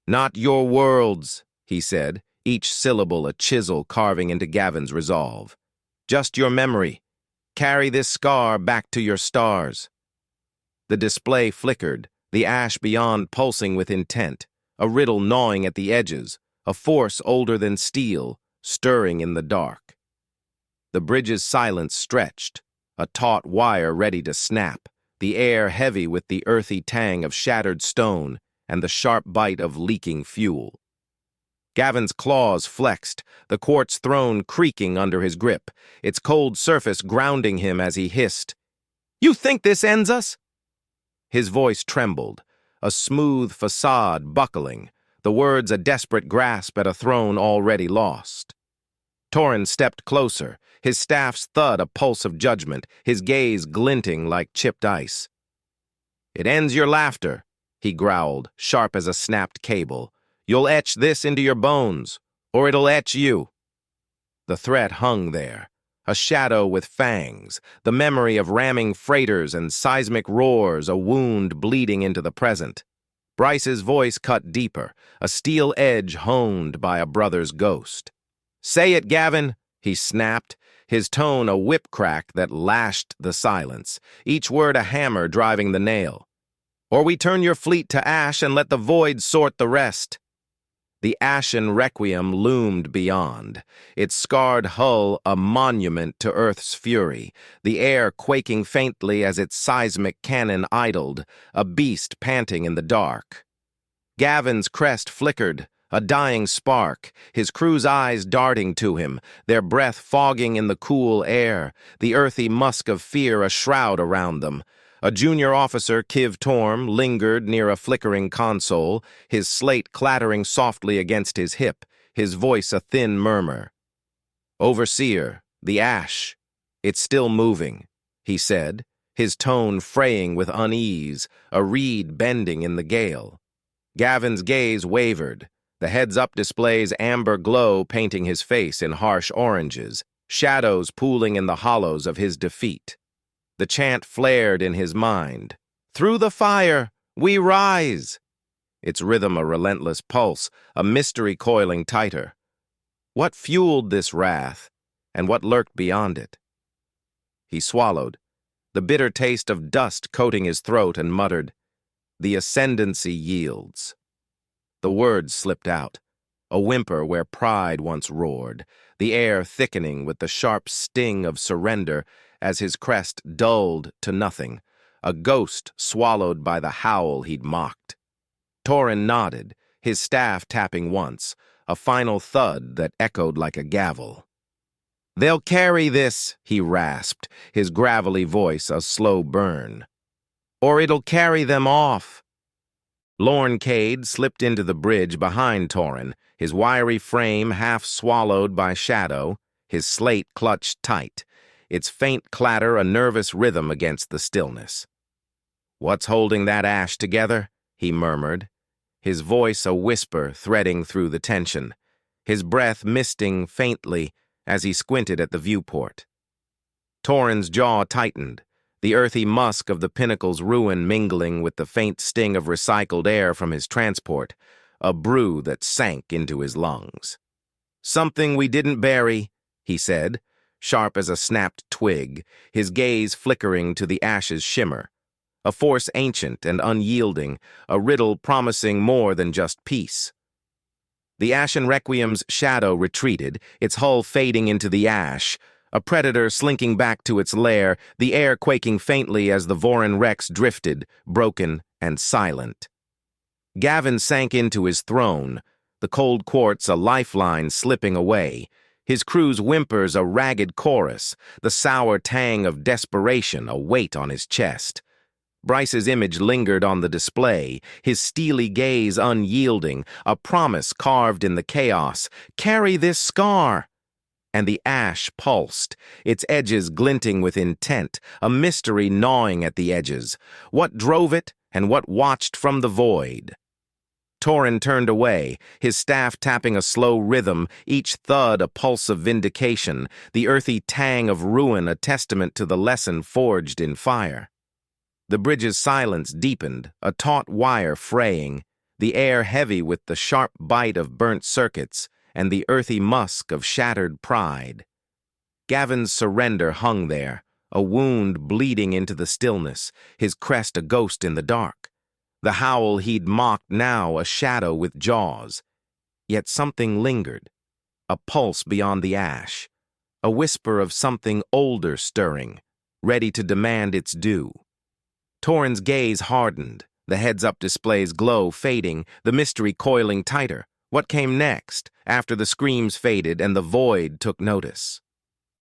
"Not your worlds," he said, each syllable a chisel carving into Gavin's resolve. "Just your memory. Carry this scar back to your stars." The display flickered, the ash beyond pulsing with intent, a riddle gnawing at the edges, a force older than steel, stirring in the dark. The bridge's silence stretched, a taut wire ready to snap, the air heavy with the earthy tang of shattered stone and the sharp bite of leaking fuel. Gavin's claws flexed, the quartz throne creaking under his grip, its cold surface grounding him as he hissed, "You think this ends us?" His voice trembled, a smooth facade buckling, the words a desperate grasp at a throne already lost. Torin stepped closer, his staff's thud a pulse of judgment, his gaze glinting like chipped ice. "It ends your laughter," he growled, sharp as a snapped cable. "You'll etch this into your bones, or it'll etch you." The threat hung there, a shadow with fangs, the memory of ramming freighters and seismic roars, a wound bleeding into the present. Bryce's voice cut deeper, a steel edge honed by a brother's ghost. "Say it, Gavin," he snapped, his tone a whip crack that lashed the silence, each word a hammer driving the nail. "Or we turn your fleet to ash and let the void sort the rest." The Ashen Requiem loomed beyond, its scarred hull a monument to Earth's fury, the air quaking faintly as its seismic cannon idled, a beast panting in the dark. Gavin's crest flickered, a dying spark, his crew's eyes darting to him, their breath fogging in the cool air, the earthy musk of fear a shroud around them. A junior officer, Kiv Torm, lingered near a flickering console, his slate clattering softly against his hip, his voice a thin murmur. "Overseer, the ash. It's still moving," he said, his tone fraying with unease, a reed bending in the gale. Gavin's gaze wavered, the heads-up display's amber glow painting his face in harsh oranges, shadows pooling in the hollows of his defeat. The chant flared in his mind. "Through the fire, we rise!" Its rhythm a relentless pulse, a mystery coiling tighter. What fueled this wrath, and what lurked beyond it? He swallowed, the bitter taste of dust coating his throat, and muttered, "The Ascendancy yields." The words slipped out, a whimper where pride once roared, the air thickening with the sharp sting of surrender as his crest dulled to nothing, a ghost swallowed by the howl he'd mocked. Torin nodded, his staff tapping once, a final thud that echoed like a gavel. "They'll carry this," he rasped, his gravelly voice a slow burn. "Or it'll carry them off." Lorne Cade slipped into the bridge behind Torin, his wiry frame half swallowed by shadow, his slate clutched tight, its faint clatter a nervous rhythm against the stillness. "What's holding that ash together?" he murmured, his voice a whisper threading through the tension, his breath misting faintly as he squinted at the viewport. Torin's jaw tightened, the earthy musk of the pinnacle's ruin mingling with the faint sting of recycled air from his transport, a brew that sank into his lungs. "Something we didn't bury," he said, sharp as a snapped twig, his gaze flickering to the ash's shimmer. a force ancient and unyielding, a riddle promising more than just peace. The Ashen Requiem's shadow retreated, its hull fading into the ash, a predator slinking back to its lair, the air quaking faintly as the Voryn Rex drifted, broken and silent. Gavin sank into his throne, the cold quartz a lifeline slipping away, his crew's whimpers a ragged chorus, the sour tang of desperation a weight on his chest. Bryce's image lingered on the display, his steely gaze unyielding, a promise carved in the chaos, "Carry this scar!" And the ash pulsed, its edges glinting with intent, a mystery gnawing at the edges. What drove it, and what watched from the void? Torin turned away, his staff tapping a slow rhythm, each thud a pulse of vindication, the earthy tang of ruin a testament to the lesson forged in fire. The bridge's silence deepened, a taut wire fraying, the air heavy with the sharp bite of burnt circuits and the earthy musk of shattered pride. Gavin's surrender hung there, a wound bleeding into the stillness, his crest a ghost in the dark. The howl he'd mocked now a shadow with jaws. Yet something lingered, a pulse beyond the ash, a whisper of something older stirring, ready to demand its due. Torin's gaze hardened, the heads-up display's glow fading, the mystery coiling tighter. What came next, after the screams faded and the void took notice?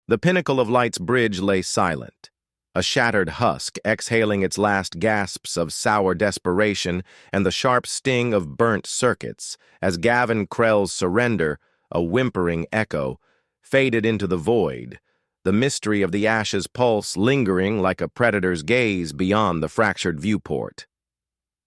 The pinnacle of Light's bridge lay silent, a shattered husk exhaling its last gasps of sour desperation and the sharp sting of burnt circuits as Gavin Krell's surrender, a whimpering echo, faded into the void, the mystery of the ash's pulse lingering like a predator's gaze beyond the fractured viewport.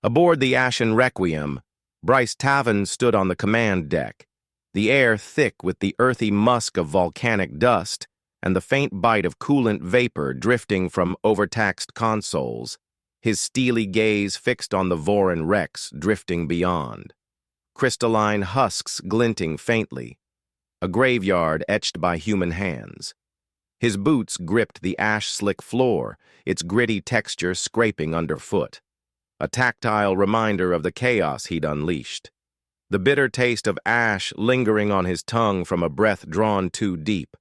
Aboard the Ashen Requiem, Bryce Taven stood on the command deck, the air thick with the earthy musk of volcanic dust and the faint bite of coolant vapor drifting from overtaxed consoles, his steely gaze fixed on the Voryn Rex drifting beyond. Crystalline husks glinting faintly, a graveyard etched by human hands. His boots gripped the ash-slick floor, its gritty texture scraping underfoot, a tactile reminder of the chaos he'd unleashed. The bitter taste of ash lingering on his tongue from a breath drawn too deep,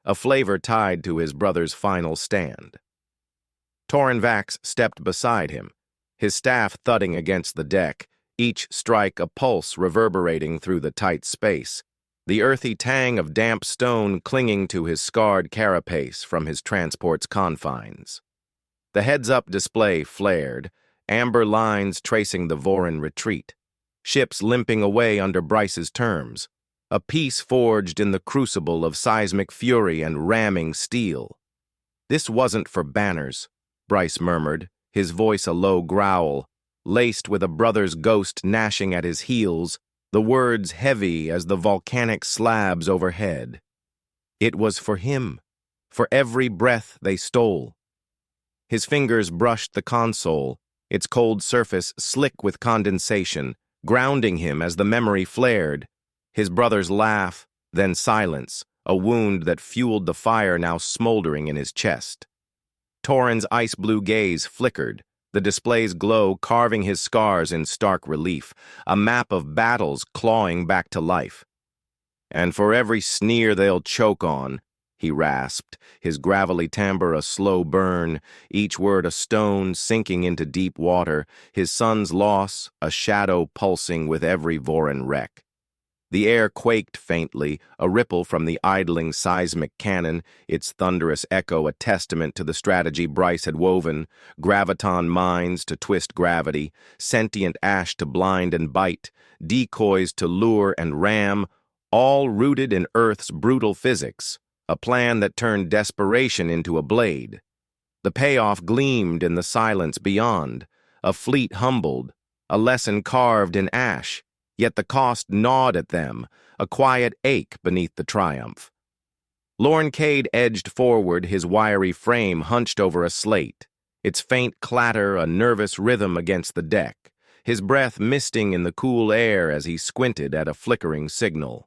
a flavor tied to his brother's final stand. Torin Vax stepped beside him, his staff thudding against the deck, each strike a pulse reverberating through the tight space, the earthy tang of damp stone clinging to his scarred carapace from his transport's confines. The heads-up display flared, amber lines tracing the Voryn retreat, ships limping away under Bryce's terms, a peace forged in the crucible of seismic fury and ramming steel. "This wasn't for banners," Bryce murmured, his voice a low growl, laced with a brother's ghost gnashing at his heels, the words heavy as the volcanic slabs overhead. It was for him, for every breath they stole. His fingers brushed the console, its cold surface slick with condensation, grounding him as the memory flared. His brother's laugh, then silence, a wound that fueled the fire now smoldering in his chest. Torin's ice-blue gaze flickered, the display's glow carving his scars in stark relief, a map of battles clawing back to life. "And for every sneer they'll choke on," he rasped, his gravelly timbre a slow burn, each word a stone sinking into deep water, his son's loss a shadow pulsing with every Voryn wreck. The air quaked faintly, a ripple from the idling seismic cannon, its thunderous echo a testament to the strategy Bryce had woven, graviton mines to twist gravity, sentient ash to blind and bite, decoys to lure and ram, all rooted in Earth's brutal physics, a plan that turned desperation into a blade. The payoff gleamed in the silence beyond, a fleet humbled, a lesson carved in ash, yet the cost gnawed at them, a quiet ache beneath the triumph. Lorne Cade edged forward, his wiry frame hunched over a slate, its faint clatter a nervous rhythm against the deck, his breath misting in the cool air as he squinted at a flickering signal.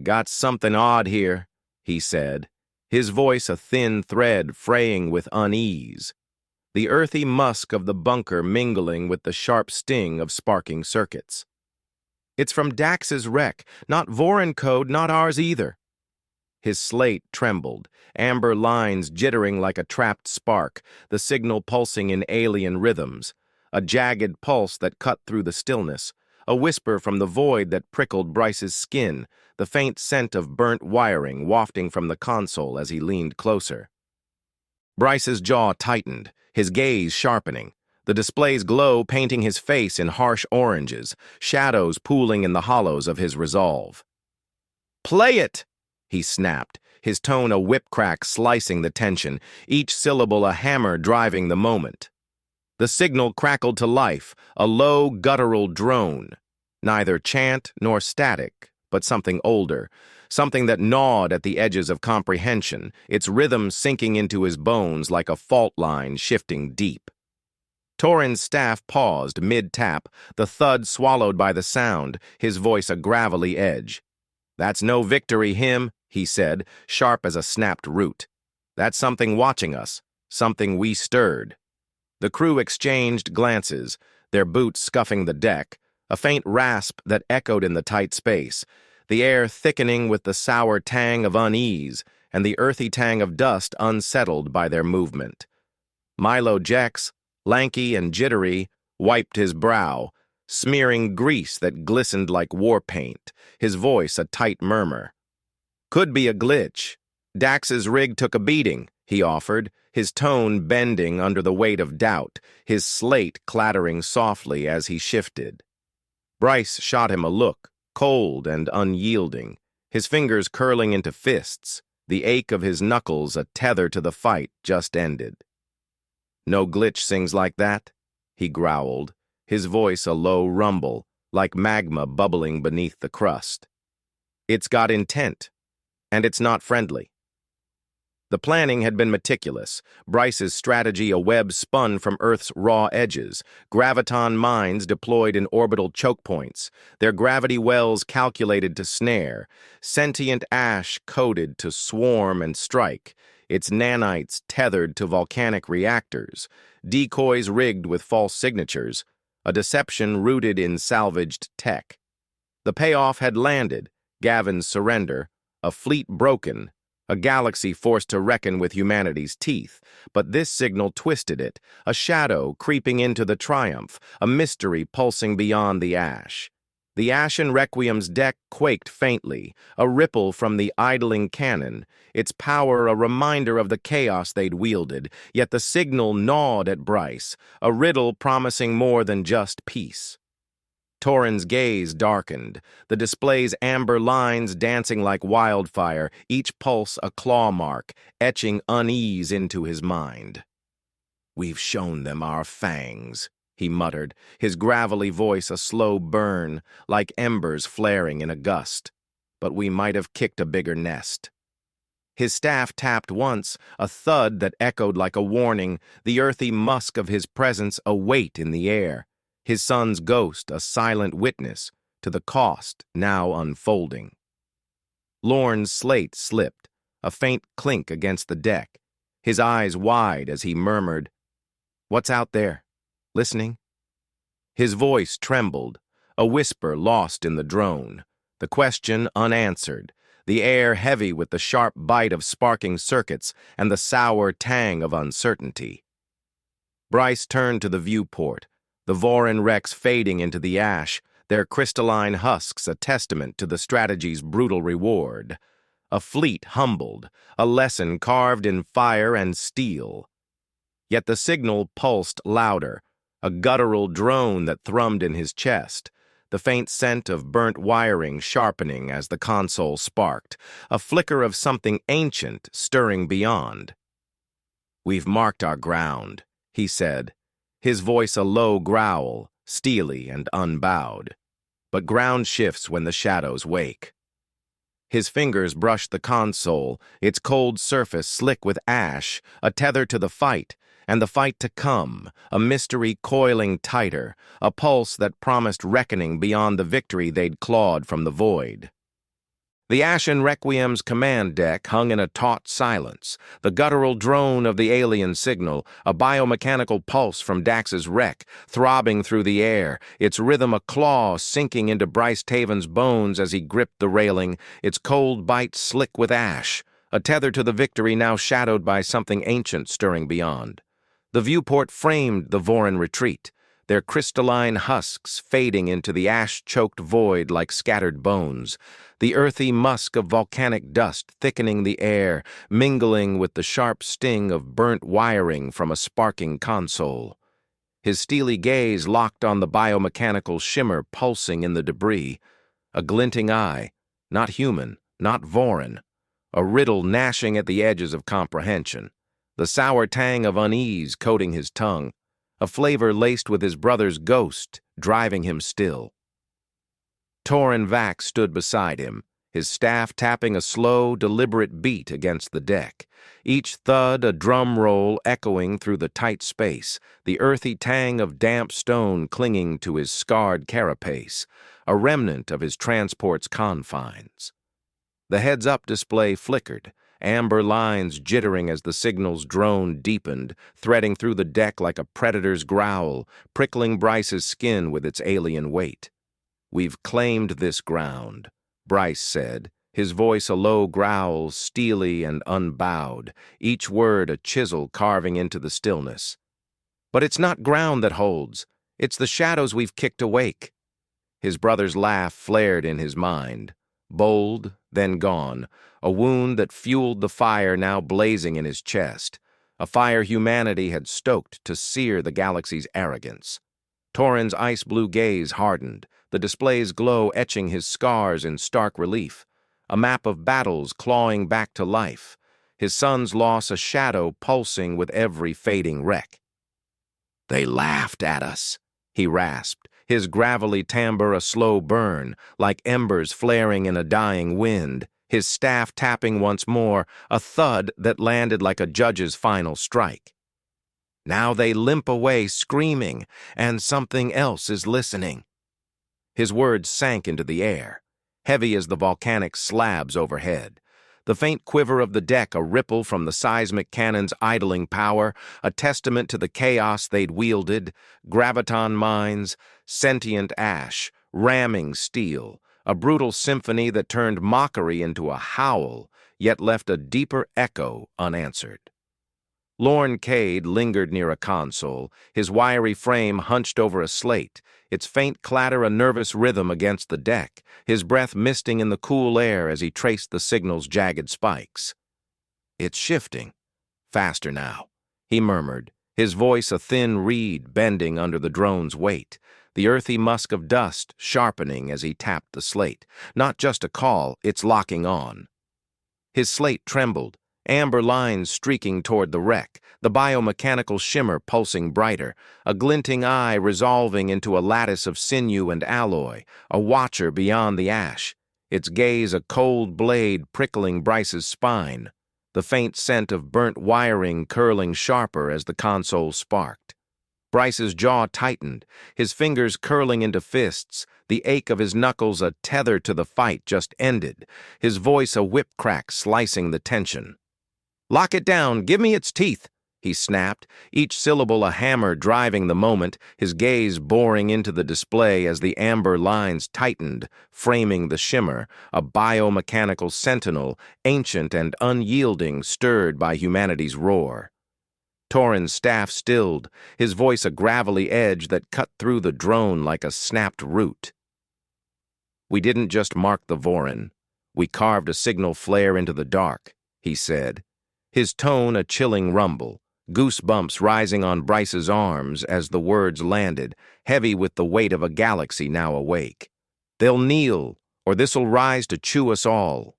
"Got something odd here," he said, his voice a thin thread fraying with unease. the earthy musk of the bunker mingling with the sharp sting of sparking circuits. It's from Dax's wreck, not Voron code, not ours either. His slate trembled, amber lines jittering like a trapped spark, the signal pulsing in alien rhythms, a jagged pulse that cut through the stillness, a whisper from the void that prickled Bryce's skin, the faint scent of burnt wiring wafting from the console as he leaned closer. Bryce's jaw tightened, his gaze sharpening, the display's glow painting his face in harsh oranges, shadows pooling in the hollows of his resolve. "Play it!" he snapped, his tone a whip crack slicing the tension, each syllable a hammer driving the moment. The signal crackled to life, a low, guttural drone. Neither chant nor static, but something older, something that gnawed at the edges of comprehension, its rhythm sinking into his bones like a fault line shifting deep. Torin's staff paused mid-tap, the thud swallowed by the sound, his voice a gravelly edge. "That's no victory, him," he said, sharp as a snapped root. "That's something watching us, something we stirred." The crew exchanged glances, their boots scuffing the deck, a faint rasp that echoed in the tight space, the air thickening with the sour tang of unease and the earthy tang of dust unsettled by their movement. Milo Jex, lanky and jittery, wiped his brow, smearing grease that glistened like war paint, his voice a tight murmur. "Could be a glitch. Dax's rig took a beating," he offered, his tone bending under the weight of doubt, his slate clattering softly as he shifted. Bryce shot him a look, cold and unyielding, his fingers curling into fists, the ache of his knuckles a tether to the fight just ended. "No glitch sings like that," he growled, his voice a low rumble, like magma bubbling beneath the crust. "It's got intent, and it's not friendly." The planning had been meticulous, Bryce's strategy a web spun from Earth's raw edges, graviton mines deployed in orbital choke points, their gravity wells calculated to snare, sentient ash coded to swarm and strike, its nanites tethered to volcanic reactors, decoys rigged with false signatures, a deception rooted in salvaged tech. The payoff had landed, Gavin's surrender, a fleet broken, a galaxy forced to reckon with humanity's teeth, but this signal twisted it, a shadow creeping into the triumph, a mystery pulsing beyond the ash. The Ashen Requiem's deck quaked faintly, a ripple from the idling cannon, its power a reminder of the chaos they'd wielded, yet the signal gnawed at Bryce, a riddle promising more than just peace. Torin's gaze darkened, the display's amber lines dancing like wildfire, each pulse a claw mark, etching unease into his mind. "We've shown them our fangs," he muttered, his gravelly voice a slow burn, like embers flaring in a gust. "But we might have kicked a bigger nest." His staff tapped once, a thud that echoed like a warning, the earthy musk of his presence a weight in the air. His son's ghost a silent witness to the cost now unfolding. Lorne's slate slipped, a faint clink against the deck, his eyes wide as he murmured, "What's out there? Listening?" His voice trembled, a whisper lost in the drone, the question unanswered, the air heavy with the sharp bite of sparking circuits and the sour tang of uncertainty. Bryce turned to the viewport, the Voron wrecks fading into the ash, their crystalline husks a testament to the strategy's brutal reward. A fleet humbled, a lesson carved in fire and steel. Yet the signal pulsed louder, a guttural drone that thrummed in his chest, the faint scent of burnt wiring sharpening as the console sparked, a flicker of something ancient stirring beyond. "We've marked our ground," he said, his voice a low growl, steely and unbowed. "But ground shifts when the shadows wake." His fingers brushed the console, its cold surface slick with ash, a tether to the fight, and the fight to come, a mystery coiling tighter, a pulse that promised reckoning beyond the victory they'd clawed from the void. The Ashen Requiem's command deck hung in a taut silence, the guttural drone of the alien signal, a biomechanical pulse from Dax's wreck, throbbing through the air, its rhythm a claw sinking into Bryce Taven's bones as he gripped the railing, its cold bite slick with ash, a tether to the victory now shadowed by something ancient stirring beyond. The viewport framed the Voron retreat, their crystalline husks fading into the ash-choked void like scattered bones, the earthy musk of volcanic dust thickening the air, mingling with the sharp sting of burnt wiring from a sparking console. His steely gaze locked on the biomechanical shimmer pulsing in the debris, a glinting eye, not human, not Voron, a riddle gnashing at the edges of comprehension, the sour tang of unease coating his tongue, a flavor laced with his brother's ghost, driving him still. Torin Vax stood beside him, his staff tapping a slow, deliberate beat against the deck, each thud a drum roll echoing through the tight space, the earthy tang of damp stone clinging to his scarred carapace, a remnant of his transport's confines. The heads-up display flickered, amber lines jittering as the signal's drone deepened, threading through the deck like a predator's growl, prickling Bryce's skin with its alien weight. "We've claimed this ground," Bryce said, his voice a low growl, steely and unbowed, each word a chisel carving into the stillness. "But it's not ground that holds. It's the shadows we've kicked awake." His brother's laugh flared in his mind, bold, then gone, a wound that fueled the fire now blazing in his chest, a fire humanity had stoked to sear the galaxy's arrogance. Torin's ice-blue gaze hardened, the display's glow etching his scars in stark relief, a map of battles clawing back to life, his son's loss a shadow pulsing with every fading wreck. "They laughed at us," he rasped, his gravelly timbre a slow burn, like embers flaring in a dying wind, his staff tapping once more, a thud that landed like a judge's final strike. "Now they limp away screaming, and something else is listening." His words sank into the air, heavy as the volcanic slabs overhead. The faint quiver of the deck a ripple from the seismic cannon's idling power, a testament to the chaos they'd wielded, graviton mines, sentient ash, ramming steel, a brutal symphony that turned mockery into a howl, yet left a deeper echo unanswered. Lorne Cade lingered near a console, his wiry frame hunched over a slate, its faint clatter a nervous rhythm against the deck, his breath misting in the cool air as he traced the signal's jagged spikes. "It's shifting. Faster now," he murmured, his voice a thin reed bending under the drone's weight, the earthy musk of dust sharpening as he tapped the slate. Not just a call, it's locking on. His slate trembled, amber lines streaking toward the wreck, the biomechanical shimmer pulsing brighter, a glinting eye resolving into a lattice of sinew and alloy, a watcher beyond the ash, its gaze a cold blade prickling Bryce's spine, the faint scent of burnt wiring curling sharper as the console sparked. Bryce's jaw tightened, his fingers curling into fists, the ache of his knuckles a tether to the fight just ended, his voice a whip crack slicing the tension. "Lock it down, give me its teeth," he snapped, each syllable a hammer driving the moment, his gaze boring into the display as the amber lines tightened, framing the shimmer, a biomechanical sentinel, ancient and unyielding, stirred by humanity's roar. Torin's staff stilled, his voice a gravelly edge that cut through the drone like a snapped root. "We didn't just mark the Voron. We carved a signal flare into the dark," he said, his tone a chilling rumble, goosebumps rising on Bryce's arms as the words landed, heavy with the weight of a galaxy now awake. "They'll kneel, or this'll rise to chew us all."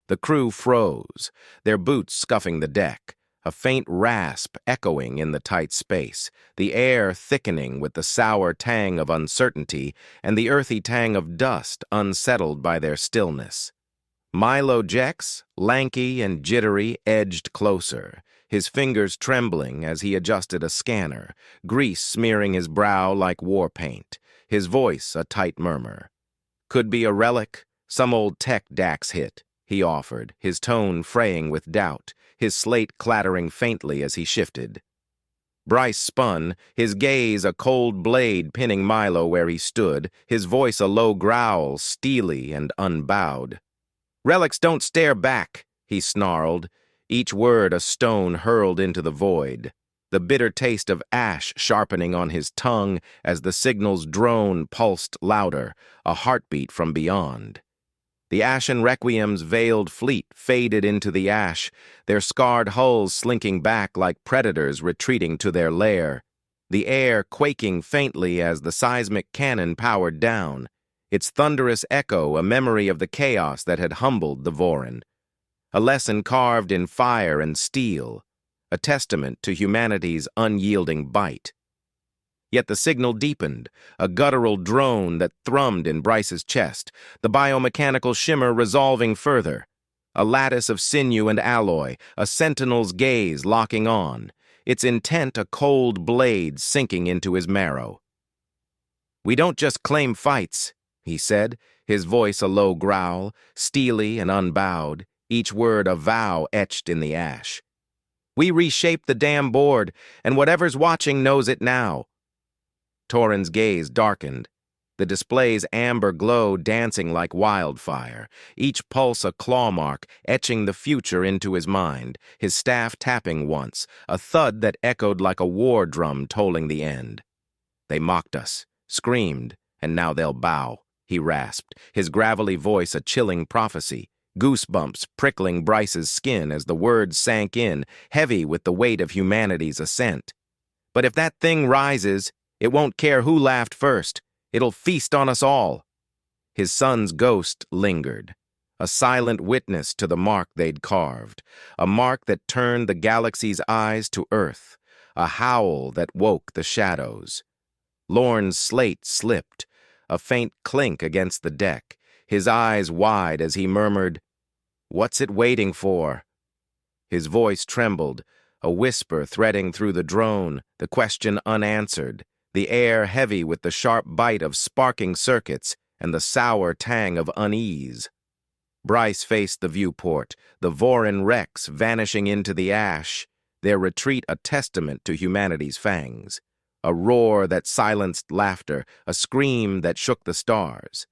The crew froze, their boots scuffing the deck, a faint rasp echoing in the tight space, the air thickening with the sour tang of uncertainty and the earthy tang of dust unsettled by their stillness. Milo Jex, lanky and jittery, edged closer, his fingers trembling as he adjusted a scanner, grease smearing his brow like war paint, his voice a tight murmur. "Could be a relic, Some old tech Dax hit, he offered, his tone fraying with doubt, his slate clattering faintly as he shifted. Bryce spun, his gaze a cold blade pinning Milo where he stood, his voice a low growl, steely and unbowed. "Relics don't stare back," he snarled, each word a stone hurled into the void, the bitter taste of ash sharpening on his tongue as the signal's drone pulsed louder, a heartbeat from beyond. The Ashen Requiem's veiled fleet faded into the ash, their scarred hulls slinking back like predators retreating to their lair, the air quaking faintly as the seismic cannon powered down, its thunderous echo a memory of the chaos that had humbled the Voron. A lesson carved in fire and steel, a testament to humanity's unyielding bite. Yet the signal deepened, a guttural drone that thrummed in Bryce's chest, the biomechanical shimmer resolving further. A lattice of sinew and alloy, a sentinel's gaze locking on, its intent a cold blade sinking into his marrow. "We don't just claim fights," he said, his voice a low growl, steely and unbowed, each word a vow etched in the ash. "We reshape the damn board, and whatever's watching knows it now." Torin's gaze darkened, the display's amber glow dancing like wildfire, each pulse a claw mark etching the future into his mind, his staff tapping once, a thud that echoed like a war drum tolling the end. "They mocked us, screamed, and now they'll bow," he rasped, his gravelly voice a chilling prophecy, goosebumps prickling Bryce's skin as the words sank in, heavy with the weight of humanity's ascent. "But if that thing rises, it won't care who laughed first. It'll feast on us all." His son's ghost lingered, a silent witness to the mark they'd carved, a mark that turned the galaxy's eyes to Earth, a howl that woke the shadows. Lorne's slate slipped, a faint clink against the deck, his eyes wide as he murmured, "What's it waiting for?" His voice trembled, a whisper threading through the drone, the question unanswered, the air heavy with the sharp bite of sparking circuits and the sour tang of unease. Bryce faced the viewport, the Voron wrecks vanishing into the ash, their retreat a testament to humanity's fangs. A roar that silenced laughter, a scream that shook the stars.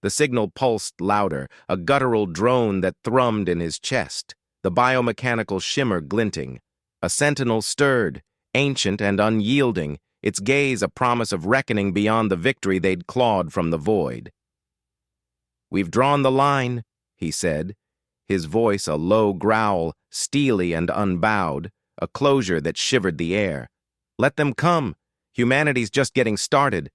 The signal pulsed louder, a guttural drone that thrummed in his chest, the biomechanical shimmer glinting. A sentinel stirred, ancient and unyielding, its gaze a promise of reckoning beyond the victory they'd clawed from the void. "We've drawn the line," he said, his voice a low growl, steely and unbowed, a closure that shivered the air. "Let them come. Humanity's just getting started.